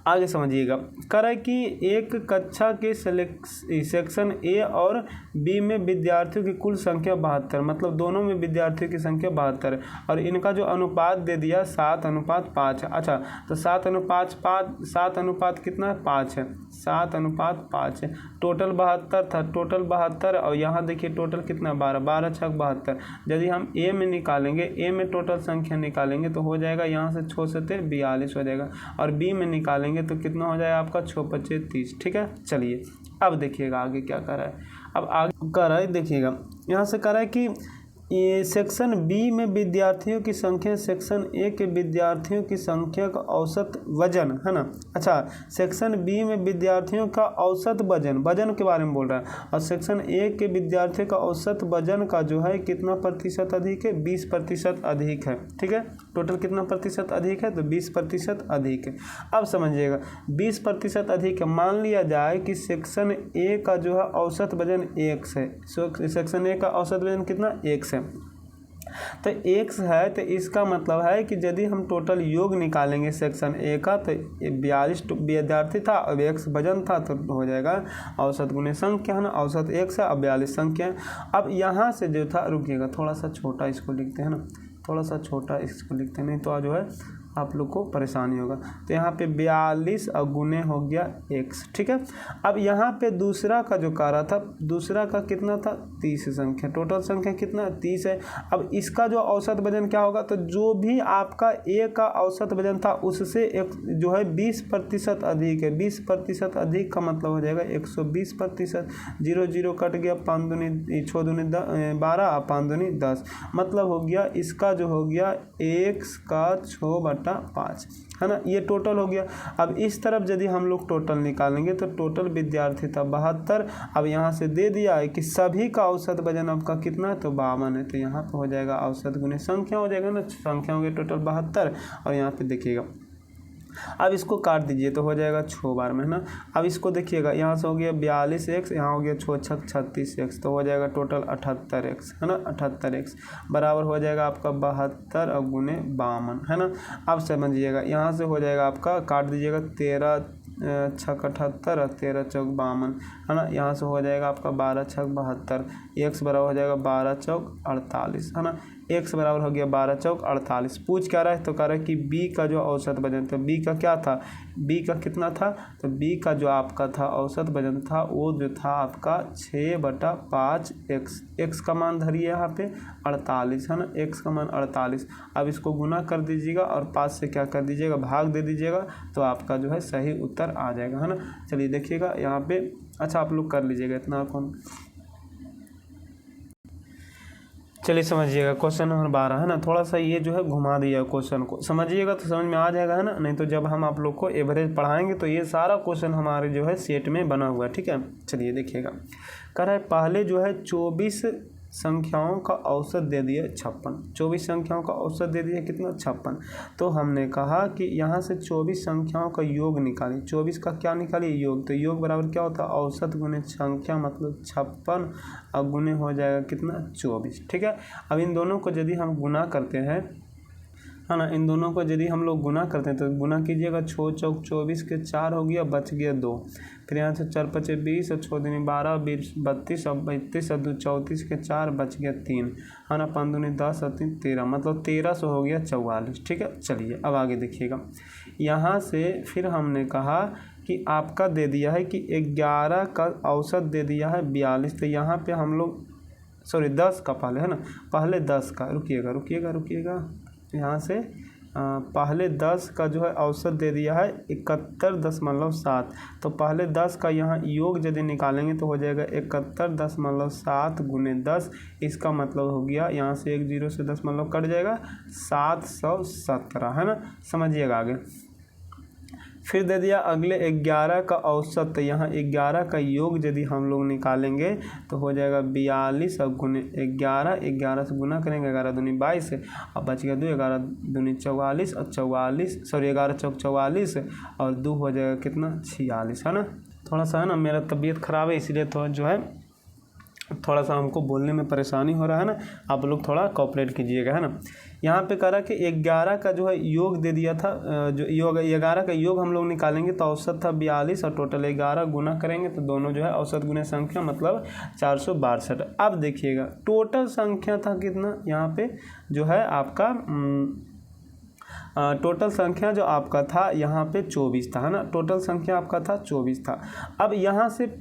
आगे समझिएगा। करे कि एक कक्षा के सेक्शन ए और बी में विद्यार्थियों की कुल संख्या 72, मतलब दोनों में विद्यार्थियों की संख्या 72 है, और इनका जो अनुपात दे दिया 7:5 है। अच्छा, तो 7:5 कितना है 5 है, 7:5 है। टोटल 72 था, टोटल 72, और यहाँ देखिए टोटल कितना 12, 12 छक 72। यदि हम ए में निकालेंगे, ए में टोटल संख्या निकालेंगे तो हो जाएगा यहाँ से 6 से 42 हो जाएगा, और बी में निकालेंगे तो कितना हो जाएगा आपका 6×5 = 30। ठीक है, चलिए अब देखिएगा आगे क्या कर रहा है। अब आगे कर रहा है देखिएगा, यहाँ से कर रहा है कि ये सेक्शन बी में विद्यार्थियों की संख्या सेक्शन ए के विद्यार्थियों की संख्या का औसत वजन, है ना। अच्छा, सेक्शन बी में विद्यार्थियों का औसत वजन के बारे में बोल रहा है, और सेक्शन ए के विद्यार्थियों का औसत वजन का जो है कितना प्रतिशत अधिक है, 20% अधिक है। ठीक है, टोटल कितना प्रतिशत अधिक है, तो 20% अधिक है। अब समझिएगा 20% अधिक है। मान लिया जाए कि सेक्शन ए का जो है औसत वजन x है, सेक्शन ए का औसत वजन कितना x है, तो x है, तो इसका मतलब है कि यदि हम टोटल योग निकालेंगे सेक्शन ए का, तो 42 विद्यार्थी था और x वजन था, तो हो जाएगा औसत गुने संख्या, है ना। औसत x है और 42 संख्या है। अब यहाँ से जो था, रुकिएगा थोड़ा सा छोटा इसको लिखते हैं ना, थोड़ा सा छोटा इसको लिखते हैं, नहीं तो जो है आप लोग को परेशानी होगा। तो यहाँ पे 42 और गुने हो गया x। ठीक है, अब यहाँ पे दूसरा का जो कार्य था, दूसरा का कितना था 30 संख्या, टोटल संख्या कितना 30 है। अब इसका जो औसत वजन क्या होगा, तो जो भी आपका a का औसत वजन था उससे एक जो है 20% अधिक है। 20% अधिक का मतलब हो जाएगा 120%। 0 0 कट गया, 5 दूनी 6 दूनी 12 और 5 दूनी 10, मतलब हो गया इसका जो हो गया x का 6/5, है ना। ये टोटल हो गया। अब इस तरफ यदि हम लोग टोटल निकालेंगे तो टोटल विद्यार्थी था 72। अब यहाँ से दे दिया है कि सभी का औसत वजन आपका कितना है, तो 52 है। तो यहाँ पे हो जाएगा औसत गुने संख्या हो जाएगा ना, संख्या हो गई टोटल 72, और यहाँ पे देखिएगा अब इसको काट दीजिए तो हो जाएगा 6 बार में, है ना। अब इसको देखिएगा, यहाँ से हो गया 42x, यहाँ हो गया 6 छक 36x, तो हो जाएगा टोटल 78x, है ना। 78x बराबर हो जाएगा आपका 72 और गुने 52, है ना। अब समझिएगा यहाँ से हो जाएगा आपका, काट दीजिएगा 13 छक 78 और 13 चौक 52, है ना। यहाँ से हो जाएगा आपका 12 छक 72, x बराबर हो जाएगा 12 चौक 48, है ना। x बराबर हो गया 12 चौक 48। पूछ क्या रहा है, तो कह रहा है कि b का जो औसत वजन, तो b का क्या था, b का कितना था, तो b का जो आपका था औसत वजन था वो जो था आपका 6/5x। x का मान धरिए यहाँ पे 48, है ना, x का मान 48। अब इसको गुना कर दीजिएगा और 5 से क्या कर दीजिएगा, भाग दे दीजिएगा, तो आपका जो है सही उत्तर आ जाएगा, है ना। चलिए देखिएगा यहाँ पे, अच्छा आप लोग कर लीजिएगा इतना कौन। चलिए समझिएगा क्वेश्चन नंबर 12, है ना। थोड़ा सा ये जो है घुमा दिया क्वेश्चन को, समझिएगा तो समझ में आ जाएगा, है ना। नहीं तो जब हम आप लोग को एवरेज पढ़ाएंगे तो ये सारा क्वेश्चन हमारे जो है सेट में बना हुआ है। ठीक है, चलिए देखिएगा। कह रहा है पहले जो है 24 संख्याओं का औसत दे दिया 56। 24 संख्याओं का औसत दे दिया कितना 56। तो हमने कहा कि यहाँ से 24 संख्याओं का योग निकालिए। 24 का क्या निकालिए, योग। तो योग बराबर क्या होता है, औसत गुने संख्या, मतलब 56 और गुने हो जाएगा कितना 24। ठीक है, अब इन दोनों को यदि हम गुना करते हैं, है ना, इन दोनों को यदि हम लोग गुना करते हैं तो गुना कीजिएगा, 6 चौक 24 के 4 हो गया, बच गया 2। फिर यहाँ से 4 5 20 और 6 दूनी 12 20 32 और 32 और 2 34 के 4 बच गया 3, है ना। 5 दूनी 10 और 3 13, मतलब 1300 हो गया 44। ठीक है, चलिए अब आगे देखिएगा। यहाँ से फिर हमने कहा कि आपका दे दिया है कि 11 का औसत दे दिया है 42। तो यहाँ पे हम लोग 10 का पहले, है ना, पहले 10 का, रुकिएगा, यहाँ से पहले 10 का जो है औसत दे दिया है 71.7। तो पहले 10 का यहाँ योग यदि निकालेंगे तो हो जाएगा 71.7 गुने 10। इसका मतलब हो गया यहाँ से एक 0 से 10 मतलब कट जाएगा 717, है ना। समझिएगा आगे। फिर दे दिया अगले 11 का औसत। तो यहाँ 11 का योग यदि हम लोग निकालेंगे तो हो जाएगा 42 और गुने 11, 11 से गुना करेंगे 11 दूनी 22, और बच गया 2, 11 दूनी 44 और 11 चौक 44 और 2 हो जाएगा कितना 46, है ना। थोड़ा सा है ना मेरा तबीयत ख़राब है, इसलिए तो जो है थोड़ा सा हमको बोलने में परेशानी हो रहा है ना। आप लोग थोड़ा कोऑपरेट कीजिएगा, है ना। यहाँ पे कह रहा कि 11 का जो है योग दे दिया था, जो योग 11 का योग हम लोग निकालेंगे तो औसत था 42 और टोटल 11 गुना करेंगे तो दोनों जो है औसत गुने संख्या मतलब 462। अब देखिएगा टोटल संख्या था कितना, यहाँ पे जो है आपका टोटल संख्या जो आपका था यहाँ पे 24 था, है ना। टोटल संख्या आपका था 24 था। अब यहाँ से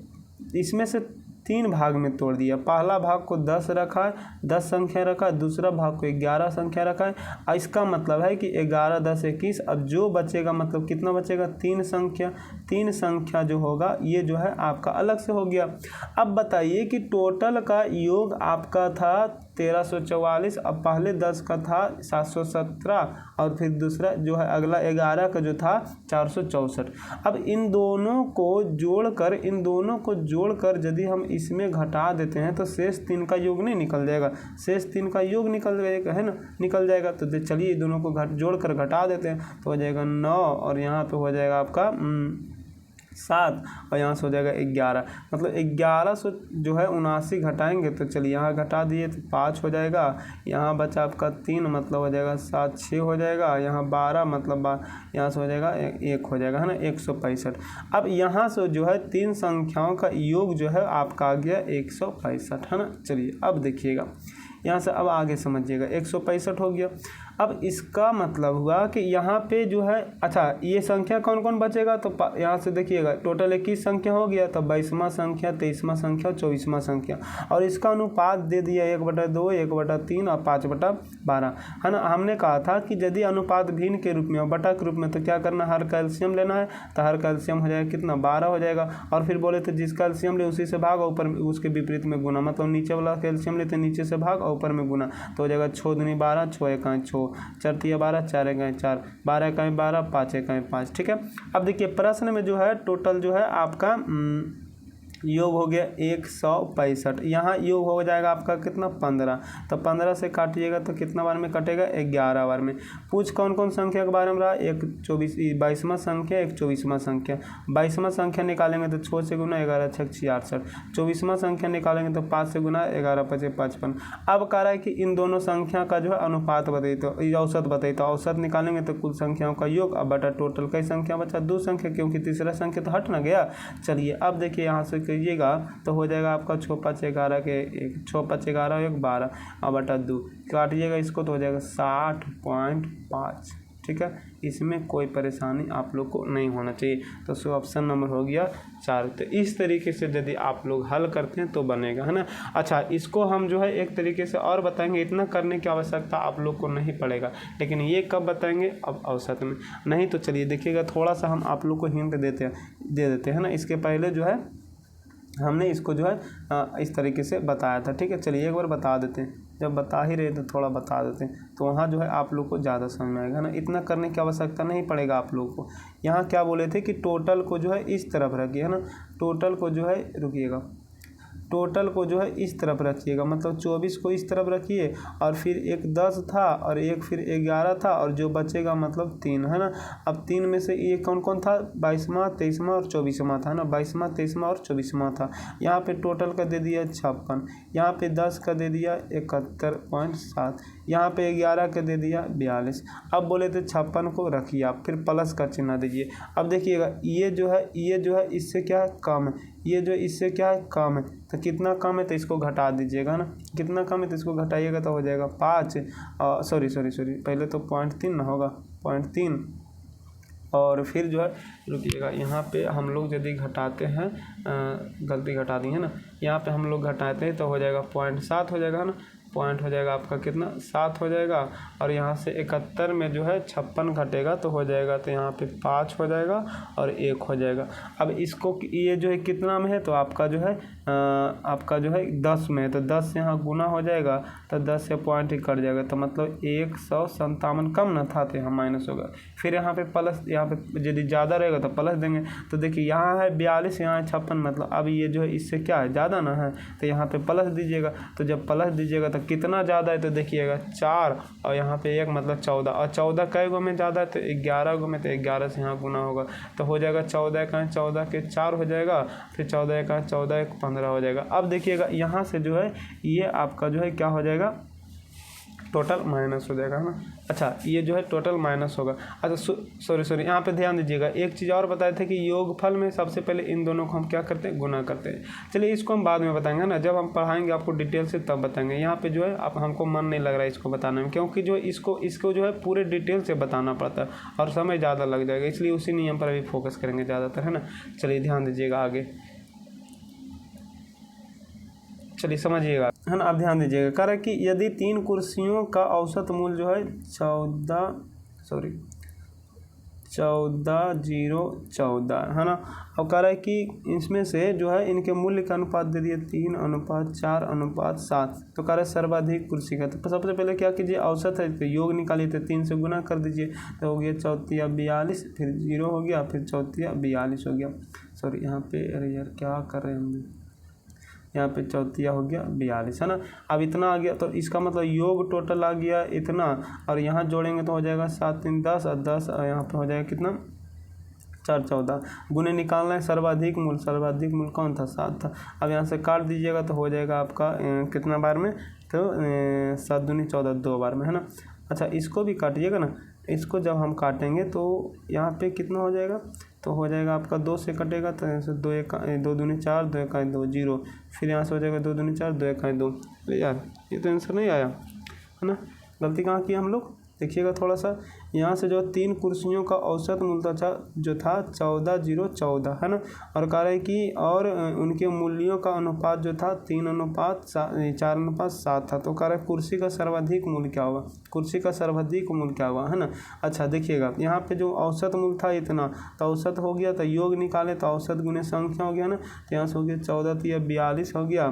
इसमें से 3 भाग में तोड़ दिया। पहला भाग को 10 रखा है, 10 संख्या रखा है, दूसरा भाग को 11 संख्या रखा है। इसका मतलब है कि 11, 10, 21। अब जो बचेगा मतलब कितना बचेगा 3 संख्या। 3 संख्या जो होगा ये जो है आपका अलग से हो गया। अब बताइए कि टोटल का योग आपका था 1344, अब पहले 10 का था 717 और फिर दूसरा जो है अगला 11 का जो था 464। अब इन दोनों को जोड़कर यदि हम इसमें घटा देते हैं तो शेष 3 का योग नहीं निकल जाएगा, शेष 3 का योग निकल जाएगा, है ना, निकल जाएगा। तो चलिए दोनों को जोड़कर घटा देते हैं तो हो जाएगा 9 और यहाँ पे हो जाएगा आपका 7 और यहाँ से हो जाएगा 11। मतलब 1100 जो है 79 घटाएंगे तो चलिए यहाँ घटा दिए तो 5 हो जाएगा, यहाँ बचा आपका 3 मतलब हो जाएगा 7, 6 हो जाएगा, यहाँ 12 मतलब यहाँ से हो जाएगा 1 हो जाएगा, है ना, 165। अब यहाँ से जो है 3 संख्याओं का योग जो है आपका आ गया 165, है ना। चलिए अब देखिएगा यहाँ से, अब आगे समझिएगा 165 हो गया। अब इसका मतलब हुआ कि यहाँ पे जो है अच्छा ये संख्या कौन कौन बचेगा, तो यहाँ से देखिएगा टोटल 21 संख्या हो गया, तो 22वां संख्या, 23वां संख्या, 24वां संख्या, और इसका अनुपात दे दिया 1/2, 1/3 और 5/12, है ना। हमने कहा था कि यदि अनुपात भिन्न के रूप में और बटा के रूप में तो क्या करना, हर का एलसीएम लेना है, तो हर का एलसीएम हो जाएगा कितना 12 हो जाएगा। और फिर बोले थे जिसका एलसीएम ले उसी से भाग और ऊपर उसके विपरीत में गुना, मतलब नीचे वाला का एलसीएम लेते नीचे से भाग और ऊपर में गुना, तो हो जाएगा 6 दूनी 12, 6 एकाएं 6, 4 तिया 12, 4 एकाएं 4, 12 एकाएं 12, 5 एकाएं 5, ठीक है। अब देखिए प्रश्न में जो है टोटल जो है आपका योग हो गया 165। यहाँ योग हो जाएगा आपका कितना 15, तो 15 से काटिएगा तो कितना बार में कटेगा 11 बार में। पूछ कौन कौन संख्या के बारे में रहा, एक 22वां संख्या, एक 24वां संख्या। 22वां संख्या निकालेंगे तो 6 से गुना 11 6 66, 24वां संख्या निकालेंगे तो 5 से गुना 11 5 55। अब कह रहा है कि इन दोनों संख्या का जो है अनुपात बताइए, तो औसत बताइए, तो औसत निकालेंगे तो कुल संख्याओं का योग अब बटा टोटल कई संख्या बचा 2 संख्या, क्योंकि तीसरा संख्या तो हट ना गया। चलिए अब देखिए यहाँ से कीजिएगा तो हो जाएगा आपका 6 5 11 के 6 5 11 1 12 और बटा 2 काटिएगा इसको तो हो जाएगा 60.5, ठीक है। इसमें कोई परेशानी आप लोग को नहीं होना चाहिए। तो सो ऑप्शन नंबर हो गया 4। तो इस तरीके से यदि आप लोग हल करते हैं तो बनेगा, है ना। अच्छा इसको हम जो है एक तरीके से और बताएंगे, इतना करने की आवश्यकता आप लोग को नहीं पड़ेगा, लेकिन ये कब बताएंगे, अब औसत में। नहीं तो चलिए देखिएगा थोड़ा सा हम आप लोग को हिंट दे देते हैं ना। इसके पहले जो है हमने इसको जो है इस तरीके से बताया था, ठीक है। चलिए एक बार बता देते हैं, जब बता ही रहे तो थोड़ा बता देते हैं तो वहाँ जो है आप लोग को ज़्यादा समझ में आएगा ना। इतना करने की आवश्यकता नहीं पड़ेगा आप लोग को। यहाँ क्या बोले थे कि टोटल को जो है इस तरफ रखिए, है ना। टोटल को जो है रुकिएगा, टोटल को जो है इस तरफ रखिएगा, मतलब 24 को इस तरफ रखिए और फिर एक 10 था और एक फिर 11 था और जो बचेगा मतलब 3, है ना। अब 3 में से ये कौन कौन था, 22वां 23वां और 24वां था ना। 22वां 23वां और 24वां था। यहाँ पे टोटल का दे दिया 56, यहाँ पे 10 का दे दिया 71.7, यहाँ पे 11 का दे दिया 42। अब बोले थे 56 को रखिए आप, फिर प्लस का चिन्ह दीजिए। अब देखिएगा ये जो है इससे क्या है कम है, ये जो इससे क्या है कम है, तो कितना कम है तो इसको घटा दीजिएगा ना। कितना कम है तो इसको घटाइएगा तो हो जाएगा 5, सॉरी पहले तो 0.3 ना होगा 0.3 और फिर जो है रुकिएगा यहाँ पे हम लोग यदि घटाते हैं, गलती घटा दी है ना, यहाँ पे हम लोग घटाते हैं तो हो जाएगा 0.7 हो जाएगा, है ना। पॉइंट हो जाएगा आपका कितना 7 हो जाएगा। और यहाँ से 71 में जो है 56 घटेगा तो हो जाएगा, तो यहाँ पे 5 हो जाएगा और 1 हो जाएगा। अब इसको ये जो है कितना में है, तो आपका जो है 10 में है, तो 10 से यहाँ गुना हो जाएगा तो 10 से पॉइंट ही कट जाएगा, तो मतलब 157 कम ना था तो यहाँ माइनस होगा। फिर यहाँ पे प्लस, यहाँ पे यदि ज़्यादा रहेगा तो प्लस देंगे। तो देखिए यहाँ है 42, यहाँ है 56, मतलब अब ये जो है इससे क्या है ज़्यादा ना है, तो यहाँ पे प्लस दीजिएगा। तो जब प्लस दीजिएगा तो कितना ज़्यादा है, तो देखिएगा 4 और यहाँ पे 1 मतलब 14, और 14 कई गो में ज़्यादा है तो 11 गो में, तो 11 से यहाँ गुना होगा तो हो जाएगा 14 का 14 के 4 हो जाएगा, फिर 14 का 14 एक 15 हो जाएगा। अब देखिएगा यहाँ से जो है ये आपका जो है क्या हो जाएगा, टोटल माइनस हो जाएगा, है ना। अच्छा ये जो है टोटल माइनस होगा। अच्छा सॉरी यहाँ पे ध्यान दीजिएगा, एक चीज़ और बताए थे कि योगफल में सबसे पहले इन दोनों को हम क्या करते हैं, गुना करते हैं। चलिए इसको हम बाद में बताएंगे ना, जब हम पढ़ाएंगे आपको डिटेल से तब बताएंगे। यहाँ पे जो है अब हमको मन नहीं लग रहा है इसको बताने में, क्योंकि जो इसको जो है पूरे डिटेल से बताना पड़ता है और समय ज़्यादा लग जाएगा, इसलिए उसी नियम पर अभी फोकस करेंगे ज़्यादातर, है ना। चलिए ध्यान दीजिएगा आगे, चलिए समझिएगा, है ना। अब ध्यान दीजिएगा, कह रहा है कि यदि 3 कुर्सियों का औसत मूल्य जो है 14,014, है ना। और कह रहा है कि इसमें से जो है इनके मूल्य का अनुपात दे दिए 3:4:7, तो कह रहा है सर्वाधिक कुर्सी का। तो सबसे पहले क्या कीजिए, औसत है तो योग निकालिए, तो 3 से गुना कर दीजिए तो हो गया 34:42, फिर 0 हो गया, फिर 34:42 हो गया। सॉरी यहाँ पे, अरे यार क्या कर रहे हैं हम, यहाँ पे 34 हो गया 42, है ना। अब इतना आ गया तो इसका मतलब योग टोटल आ गया इतना, और यहाँ जोड़ेंगे तो हो जाएगा 7 3 10 और 10, और यहाँ पे हो जाएगा कितना 4 14। गुने निकालना है सर्वाधिक मूल्य कौन था, 7 था। अब यहाँ से काट दीजिएगा तो हो जाएगा आपका कितना बार में, तो 7 दूनी 14 2 बार में, है ना। अच्छा इसको भी काटिएगा ना, इसको जब हम काटेंगे तो यहाँ पे कितना हो जाएगा, तो हो जाएगा आपका 2 से कटेगा तो यहाँ से 2 दूनी 4 2 1 2 0, फिर यहाँ से हो जाएगा 2 दूनी 4 2 1 2। अरे यार ये तो आंसर नहीं आया, है ना। गलती कहाँ की हम लोग, देखिएगा थोड़ा सा, यहाँ से जो 3 कुर्सियों का औसत मूल्य जो था 14,014, है ना। और कह रहा है कि और उनके मूल्यों का अनुपात जो था 3:4:7 था। तो कह रहा है कुर्सी का सर्वाधिक मूल्य क्या होगा, कुर्सी का सर्वाधिक मूल्य क्या होगा, है ना। अच्छा देखिएगा यहाँ पे जो औसत मूल्य था इतना, तो औसत हो गया, तो योग निकाले तो औसत गुने संख्या हो गया ना, तो यहाँ से हो गया 14,42 हो गया,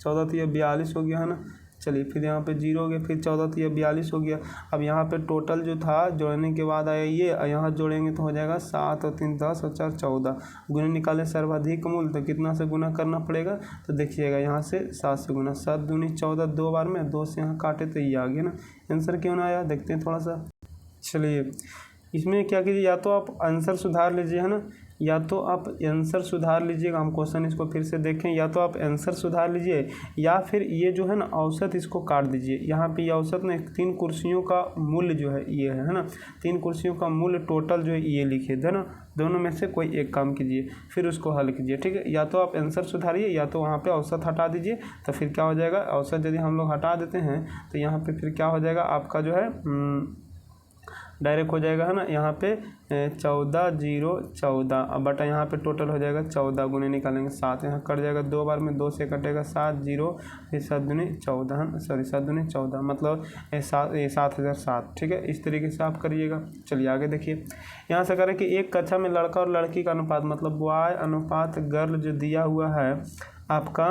14,42 हो गया, है ना। चलिए फिर यहाँ पे 0 हो गया, फिर 14,42 हो गया। अब यहाँ पे टोटल जो था जोड़ने के बाद आया ये, यहाँ जोड़ेंगे तो हो जाएगा 7 और 3 10 और 4 14। गुने निकाले सर्वाधिक मूल्य, तो कितना से गुना करना पड़ेगा, तो देखिएगा यहाँ से 7 से गुना, 7 दूनी 14 2 बार में, 2 से यहाँ काटे तो ये आ गया ना। आंसर क्यों ना आया, देखते हैं थोड़ा सा। चलिए इसमें क्या कीजिए, या तो आप आंसर सुधार लीजिए, है ना, या तो आप आंसर सुधार लीजिएगा। हम क्वेश्चन इसको फिर से देखें, या तो आप आंसर सुधार लीजिए या फिर ये जो है ना औसत इसको काट दीजिए। यहाँ पे ये औसत में 3 कुर्सियों का मूल्य जो है ये है ना, 3 कुर्सियों का मूल्य टोटल जो है ये लिखिए, है ना। दोनों में से कोई एक काम कीजिए, फिर उसको हल कीजिए, ठीक है। या तो आप आंसर सुधारिए या तो वहाँ पे औसत हटा दीजिए, तो फिर क्या हो जाएगा, औसत यदि हम लोग हटा देते हैं तो यहाँ पे फिर क्या हो जाएगा आपका जो है डायरेक्ट हो जाएगा, है ना। यहाँ पे 14,014, अब बटा यहाँ पे टोटल हो जाएगा 14, गुने निकालेंगे 7, यहाँ कट जाएगा 2 बार में, 2 से कटेगा 7 0, फिर 7 दूनी 14, है सॉरी 7 दूनी 14, मतलब 7,007, ठीक है। इस तरीके से आप करिएगा। चलिए आगे देखिए, यहाँ से करें कि एक कक्षा में लड़का और लड़की का अनुपात, मतलब बॉय अनुपात गर्ल जो दिया हुआ है आपका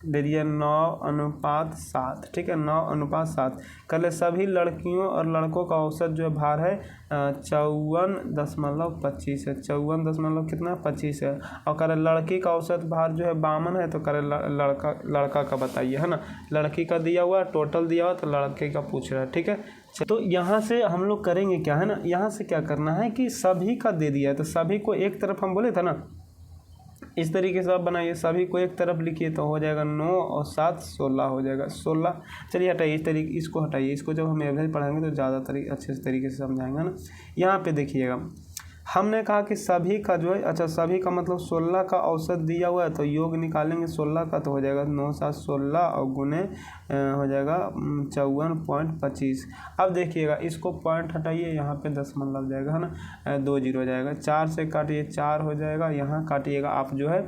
दे दिया 9:7, ठीक है, 9:7। कल सभी लड़कियों और लड़कों का औसत जो भार है 54.25 है, 54.25 है। और करे लड़की का औसत भार जो है 52 है, तो करे लड़का का बताइए, है ना। लड़की का दिया हुआ टोटल दिया हुआ, तो लड़के का पूछ रहा है, ठीक है। तो यहाँ से हम लोग करेंगे क्या, है ना, यहाँ से क्या करना है कि सभी का दे दिया है, तो सभी को एक तरफ हम बोले थे ना, इस तरीके से आप बनाइए, सभी को एक तरफ लिखिए तो हो जाएगा 9 और 7 16 हो जाएगा 16। चलिए हटाइए, इस तरीके इसको हटाइए, इसको जब हम एवरेज पढ़ाएंगे तो ज़्यादा अच्छे तरीके से समझाएंगे ना। यहाँ पे देखिएगा, हमने कहा कि सभी का जो है, अच्छा सभी का मतलब 16 का औसत दिया हुआ है, तो योग निकालेंगे 16 का, तो हो जाएगा 9 7 16 और गुने हो जाएगा 54.25। अब देखिएगा इसको पॉइंट हटाइए, यहाँ पे दशमलव लग जाएगा, है ना, 2 0 हो जाएगा। 4 से काटिए 4 हो जाएगा, यहाँ काटिएगा आप जो है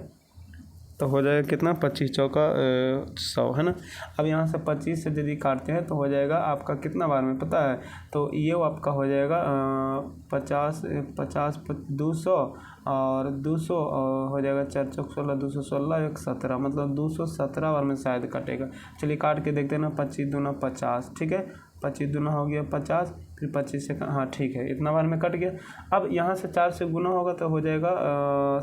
तो हो जाएगा कितना 25 चौका 100 है ना। अब यहाँ से 25 से यदि काटते हैं तो हो जाएगा आपका कितना बार में पता है, तो ये आपका हो जाएगा 50 50 200 और 200 हो जाएगा 4 चौक 16 216 1 17 मतलब 217 बार में शायद कटेगा। चलिए काट के देखते हैं ना। 25 दूना 50 ठीक है, 25 दूना हो गया 50, फिर 25 से हाँ ठीक है इतना बार में कट गया। अब यहाँ से 4 से गुना होगा तो हो जाएगा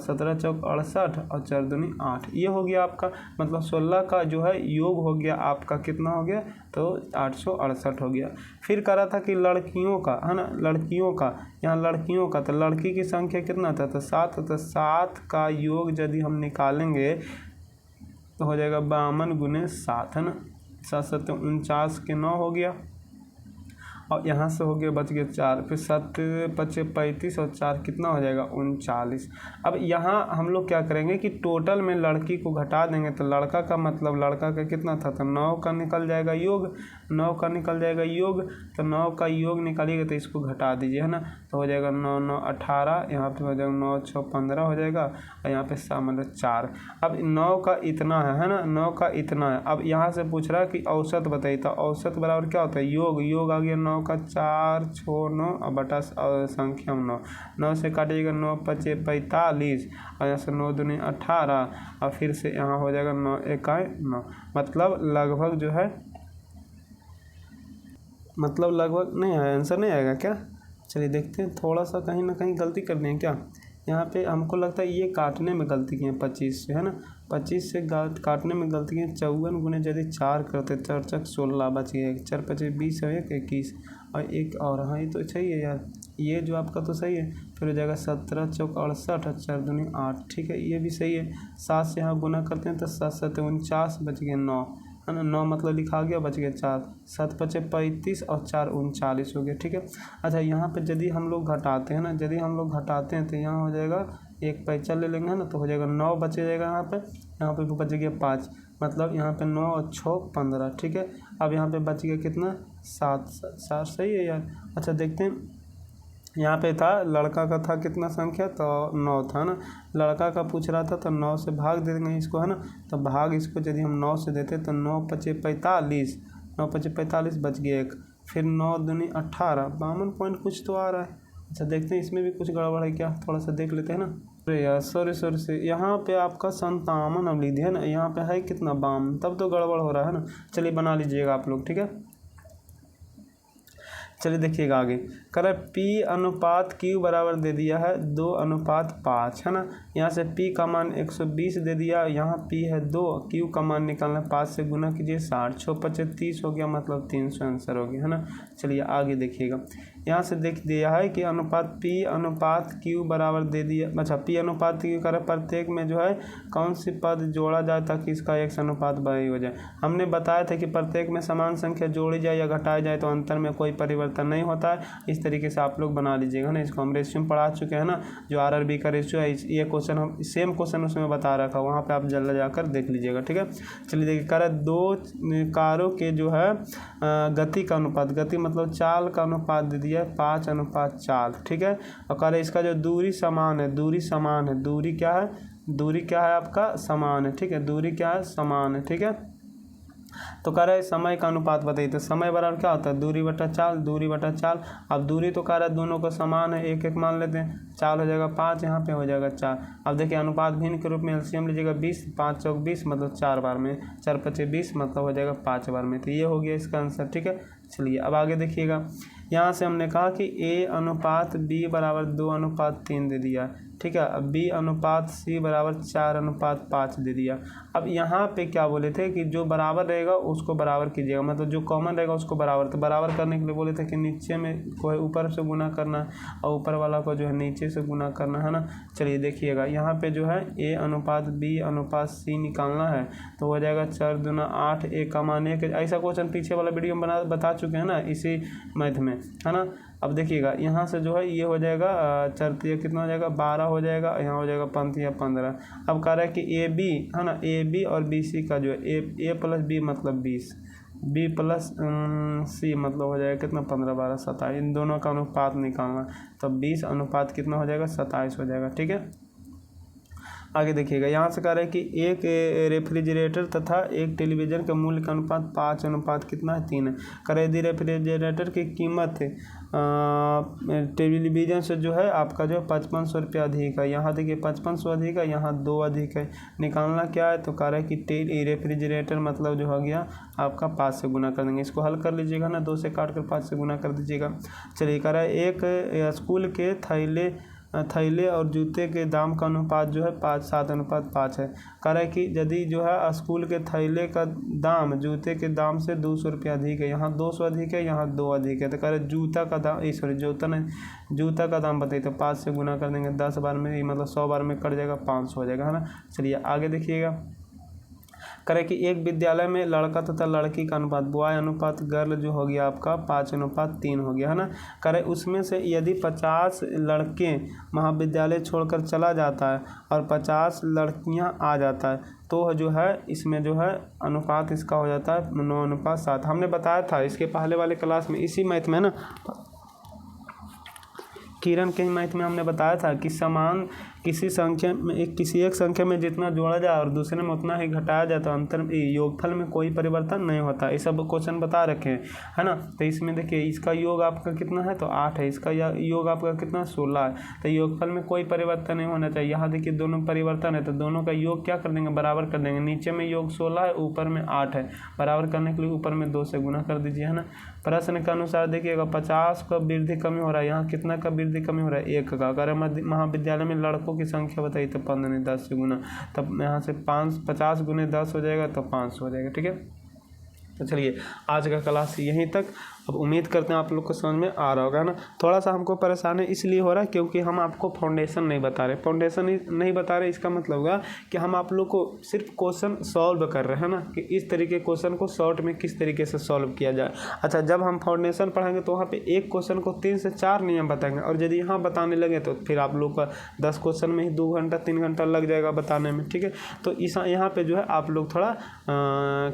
17 चौक 68 और 4 दूनी 8, ये हो गया आपका मतलब 16 का जो है योग हो गया आपका कितना हो गया, तो 868 हो गया। फिर करा था कि लड़कियों का है ना, लड़कियों का, यहाँ लड़कियों का, तो लड़की की संख्या कितना था, तो 7, तो 7 का योग यदि हम निकालेंगे तो हो जाएगा 52 गुने 7 है ना, 7 7 49 के 9 हो गया। और यहाँ से हो गया बच गया 4, फिर 7 5 35 और 4 कितना हो जाएगा 39। अब यहाँ हम लोग क्या करेंगे कि टोटल में लड़की को घटा देंगे, तो लड़का का मतलब लड़का का कितना था, तो 9 का निकल जाएगा योग, 9 का निकल जाएगा योग, तो 9 का योग निकालिएगा तो इसको घटा दीजिए है ना, तो हो जाएगा 9 9 18, यहाँ पे हो जाएगा 9 6 15 हो जाएगा, और यहाँ पे मतलब 4। अब 9 का इतना है ना, 9 का इतना है। अब यहाँ से पूछ रहा है कि औसत बताइए, तो औसत बराबर क्या होता है, योग, योग आ गया 9 का 4 6 9 और बटा संख्या 9, 9 से काटिएगा 9 5 45 और यहाँ से 9 दूनी 18 और फिर से यहाँ हो जाएगा 9 1 9, मतलब लगभग जो है, मतलब लगभग नहीं है, आंसर नहीं आएगा क्या। चलिए देखते हैं, थोड़ा सा कहीं ना कहीं गलती कर दी है क्या यहाँ पे, हमको लगता है ये काटने में गलती की है 25 से है ना, 25 से काटने में गलती की है। 54 गुने यदि 4 करते 4 चक 16 बच गया, 4 5 20 और 1 21 और एक और, हाँ ये तो सही है यार, ये जो आपका तो सही है। फिर हो जाएगा 17 चौक 68 और 4 दूनी 8, ठीक है ये भी सही है। 7 से यहाँ गुना करते हैं तो 7 7 49 बच गया 9 है ना, 9 मतलब लिखा गया, बच गया 4, 7 5 35 और 4 39 हो गया ठीक है। अच्छा यहाँ पे यदि हम लोग घटाते हैं ना, यदि हम लोग घटाते हैं तो यहाँ हो जाएगा एक पैसा ले लेंगे है ना, तो हो जाएगा 9 बच जाएगा यहाँ पे बच गया 5, मतलब यहाँ पे 9 और 6 15 ठीक है। अब यहाँ पे बच गया कितना 7 7 सही है यार। अच्छा देखते हैं, यहाँ पे था लड़का का था कितना संख्या, तो 9 था ना, लड़का का पूछ रहा था तो 9 से भाग दे देंगे इसको है ना, तो भाग इसको यदि हम 9 से देते तो 9 5 45, 9 5 45 बच गया 1, फिर 9 दूनी 18, 52 पॉइंट कुछ तो आ रहा है। अच्छा देखते हैं इसमें भी कुछ गड़बड़ है क्या, थोड़ा सा देख लेते हैं ना। अरे यार सॉरी से यहाँ पे आपका 57 अब लिख दिया ना, यहाँ पे है कितना 52, तब तो गड़बड़ हो रहा है ना। चलिए बना लीजिएगा आप लोग ठीक है। चलिए देखिएगा आगे कर P अनुपात Q बराबर दे दिया है 2 अनुपात 5 है ना, यहाँ से P का मान 120 दे दिया, यहाँ P है 2, Q का मान निकालना 5 से गुना कीजिए 60, 6 5 30 हो गया, मतलब 300 आंसर हो गया है ना। चलिए आगे देखिएगा, यहाँ से देख दिया है कि अनुपात P अनुपात Q बराबर दे दिया। अच्छा P अनुपात Q कर प्रत्येक में जो है कौन सी पद जोड़ा जाए ताकि इसका x अनुपात y हो जाए। हमने बताया था कि प्रत्येक में समान संख्या जोड़ी जाए या घटाई जाए तो अंतर में कोई परिवर्तन नहीं होता है। इस तरीके से आप लोग बना लीजिएगा ना। इसको हम रेशियो में पढ़ा चुके हैं ना, जो RRB का रेशियो है, ये क्वेश्चन हम सेम क्वेश्चन उसमें बता रखा, वहाँ पे आप जल्द जाकर देख लीजिएगा ठीक है। चलिए देखिए कर 2 कारों के जो है गति का अनुपात, गति मतलब चाल का अनुपात दे दिया 5 अनुपात 4 ठीक है। और कह रहे इसका जो दूरी समान है, दूरी समान है, दूरी क्या है, दूरी क्या है आपका समान है ठीक है, दूरी क्या है समान है ठीक है। तो कह रहे समय का अनुपात बताइए, तो समय बराबर क्या होता है दूरी बटा चाल, दूरी बटा चाल। अब दूरी तो कह रहा है दोनों को समान है, एक एक मान लेते हैं, चाल हो जाएगा 5, यहाँ पे हो जाएगा 4। अब देखिए अनुपात भिन्न के रूप में एलसीएम लीजिएगा 20, 5 चौक 20 मतलब 4 बार में, 4 5 20 मतलब हो जाएगा 5 बार में, तो ये हो गया इसका आंसर ठीक है। चलिए अब आगे देखिएगा, यहाँ से हमने कहा कि A अनुपात B बराबर 2 अनुपात 3 दे दिया ठीक है। अब B अनुपात C बराबर 4 अनुपात 5 दे दिया। अब यहाँ पे क्या बोले थे कि जो बराबर रहेगा उसको बराबर कीजिएगा, मतलब जो कॉमन रहेगा उसको बराबर, तो बराबर करने के लिए बोले थे कि नीचे में कोई ऊपर से गुना करना है और ऊपर वाला को जो है नीचे से गुना करना है ना। चलिए देखिएगा यहाँ पे जो है A अनुपात B अनुपात C निकालना है, तो हो जाएगा 4 दूना 8, A का मान 1। ऐसा क्वेश्चन पीछे वाला वीडियो में बता चुके हैं ना इसी मैथ में है ना। अब देखिएगा यहाँ से जो है ये हो जाएगा 4 3 कितना हो जाएगा 12 हो जाएगा, यहाँ हो जाएगा 5 या 15। अब कह रहा है कि AB है ना, AB और BC का जो है A प्लस B मतलब 20, B प्लस C मतलब हो जाएगा कितना 15 12 27, इन दोनों का अनुपात निकालना, तो 20 अनुपात कितना हो जाएगा 27 हो जाएगा ठीक है। आगे देखिएगा, यहाँ से कह रहा है कि एक रेफ्रिजरेटर तथा एक टेलीविज़न का मूल्य का अनुपात 5 अनुपात कितना है 3 है। कह रहे यदि रेफ्रिजरेटर की कीमत टेलीविज़न से जो है आपका जो 5500 रुपया अधिक है, यहाँ देखिए 5500 अधिक है, यहाँ 2 अधिक है। निकालना क्या है, तो कह रहा है कि रेफ्रिजरेटर मतलब जो हो गया आपका 5 से गुना कर देंगे। इसको हल कर लीजिएगा ना, 2 से काट कर 5 से गुना कर दीजिएगा। चलिए, कह रहा है एक स्कूल के थैले और जूते के दाम का अनुपात जो है 7 अनुपात 5 है। कह रहा है कि यदि जो है स्कूल के थैले का दाम जूते के दाम से 200 रुपया अधिक है, यहाँ 200 अधिक है, यहाँ 2 अधिक है, तो कह रहे जूता का दाम जूता का दाम बताइए, तो 5 से गुना कर देंगे, 10 बार में मतलब 100 बार में कट जाएगा, 500 हो जाएगा, है ना। चलिए आगे देखिएगा, करे कि एक विद्यालय में लड़का तथा लड़की का अनुपात बॉय अनुपात गर्ल जो हो गया आपका 5 अनुपात 3 हो गया, है ना। करे उसमें से यदि 50 लड़के महाविद्यालय छोड़कर चला जाता है और 50 लड़कियां आ जाता है, तो जो है इसमें जो है अनुपात इसका हो जाता है 9 अनुपात 7। हमने बताया था इसके पहले वाले क्लास में, इसी मैथ में ना, किरण के मैथ में हमने बताया था कि समान किसी संख्या में किसी एक संख्या में जितना जोड़ा जाए और दूसरे में उतना ही घटाया जाए तो अंतर योगफल में कोई परिवर्तन नहीं होता। ये सब क्वेश्चन बता रखे हैं, है ना। तो इसमें देखिए इसका योग आपका कितना है, तो 8 है, इसका योग आपका कितना 16 है, तो योगफल में कोई परिवर्तन नहीं होना चाहिए। यहाँ देखिए दोनों परिवर्तन है, तो दोनों का योग क्या कर देंगे, बराबर कर देंगे। नीचे में योग 16 है, ऊपर में 8 है, बराबर करने के लिए ऊपर में 2 से गुना कर दीजिए, है ना। प्रश्न के अनुसार देखिएगा 50 का वृद्धि कमी हो रहा है, यहाँ कितना का वृद्धि कमी हो रहा है, 1 का। अगर महाविद्यालय में लड़कों की संख्या बताइए तो 15 नहीं 10 से गुना, तब यहाँ से 50 गुने 10 हो जाएगा, तो 500 हो जाएगा, ठीक है। तो चलिए आज का क्लास यहीं तक। अब उम्मीद करते हैं आप लोग को समझ में आ रहा होगा ना। थोड़ा सा हमको परेशानी इसलिए हो रहा है क्योंकि हम आपको फाउंडेशन नहीं बता रहे। फाउंडेशन नहीं बता रहे इसका मतलब होगा कि हम आप लोग को सिर्फ क्वेश्चन सॉल्व कर रहे हैं ना, कि इस तरीके क्वेश्चन को शॉर्ट में किस तरीके से सॉल्व किया जाए। अच्छा, जब हम फाउंडेशन पढ़ाएंगे तो वहाँ पे एक क्वेश्चन को 3 से 4 नियम बताएंगे, और यदि यहाँ बताने लगे तो फिर आप लोग का 10 क्वेश्चन में ही 2 घंटा 3 घंटा लग जाएगा बताने में, ठीक है। तो इस यहाँ पे जो है आप लोग थोड़ा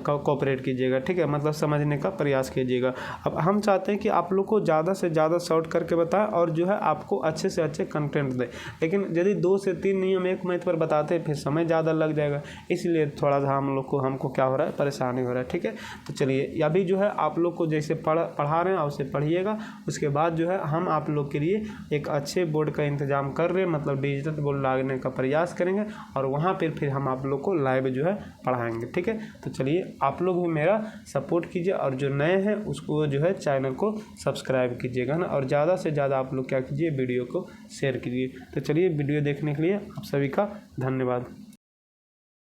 कोऑपरेट कीजिएगा, ठीक है, मतलब समझने का प्रयास कीजिएगा। अब हम चाहते हैं कि आप लोग को ज़्यादा से ज़्यादा शॉर्ट करके बताएं और जो है आपको अच्छे से अच्छे कंटेंट दें, लेकिन यदि 2 से 3 नियम एक मैथ पर बताते हैं फिर समय ज़्यादा लग जाएगा, इसलिए थोड़ा सा हमको क्या हो रहा है, परेशानी हो रहा है, ठीक है। तो चलिए अभी जो है आप लोग को जैसे पढ़ा रहे हैं उसे पढ़िएगा, उसके बाद जो है हम आप लोग के लिए एक अच्छे बोर्ड का इंतजाम कर रहे हैं, मतलब डिजिटल बोर्ड लाने का प्रयास करेंगे और वहाँ पर फिर हम आप लोग को लाइव जो है पढ़ाएंगे, ठीक है। तो चलिए आप लोग भी मेरा सपोर्ट कीजिए और जो नए हैं उसको जो है चैनल को सब्सक्राइब कीजिएगा ना, और ज़्यादा से ज़्यादा आप लोग क्या कीजिए, वीडियो को शेयर कीजिए। तो चलिए वीडियो देखने के लिए आप सभी का धन्यवाद।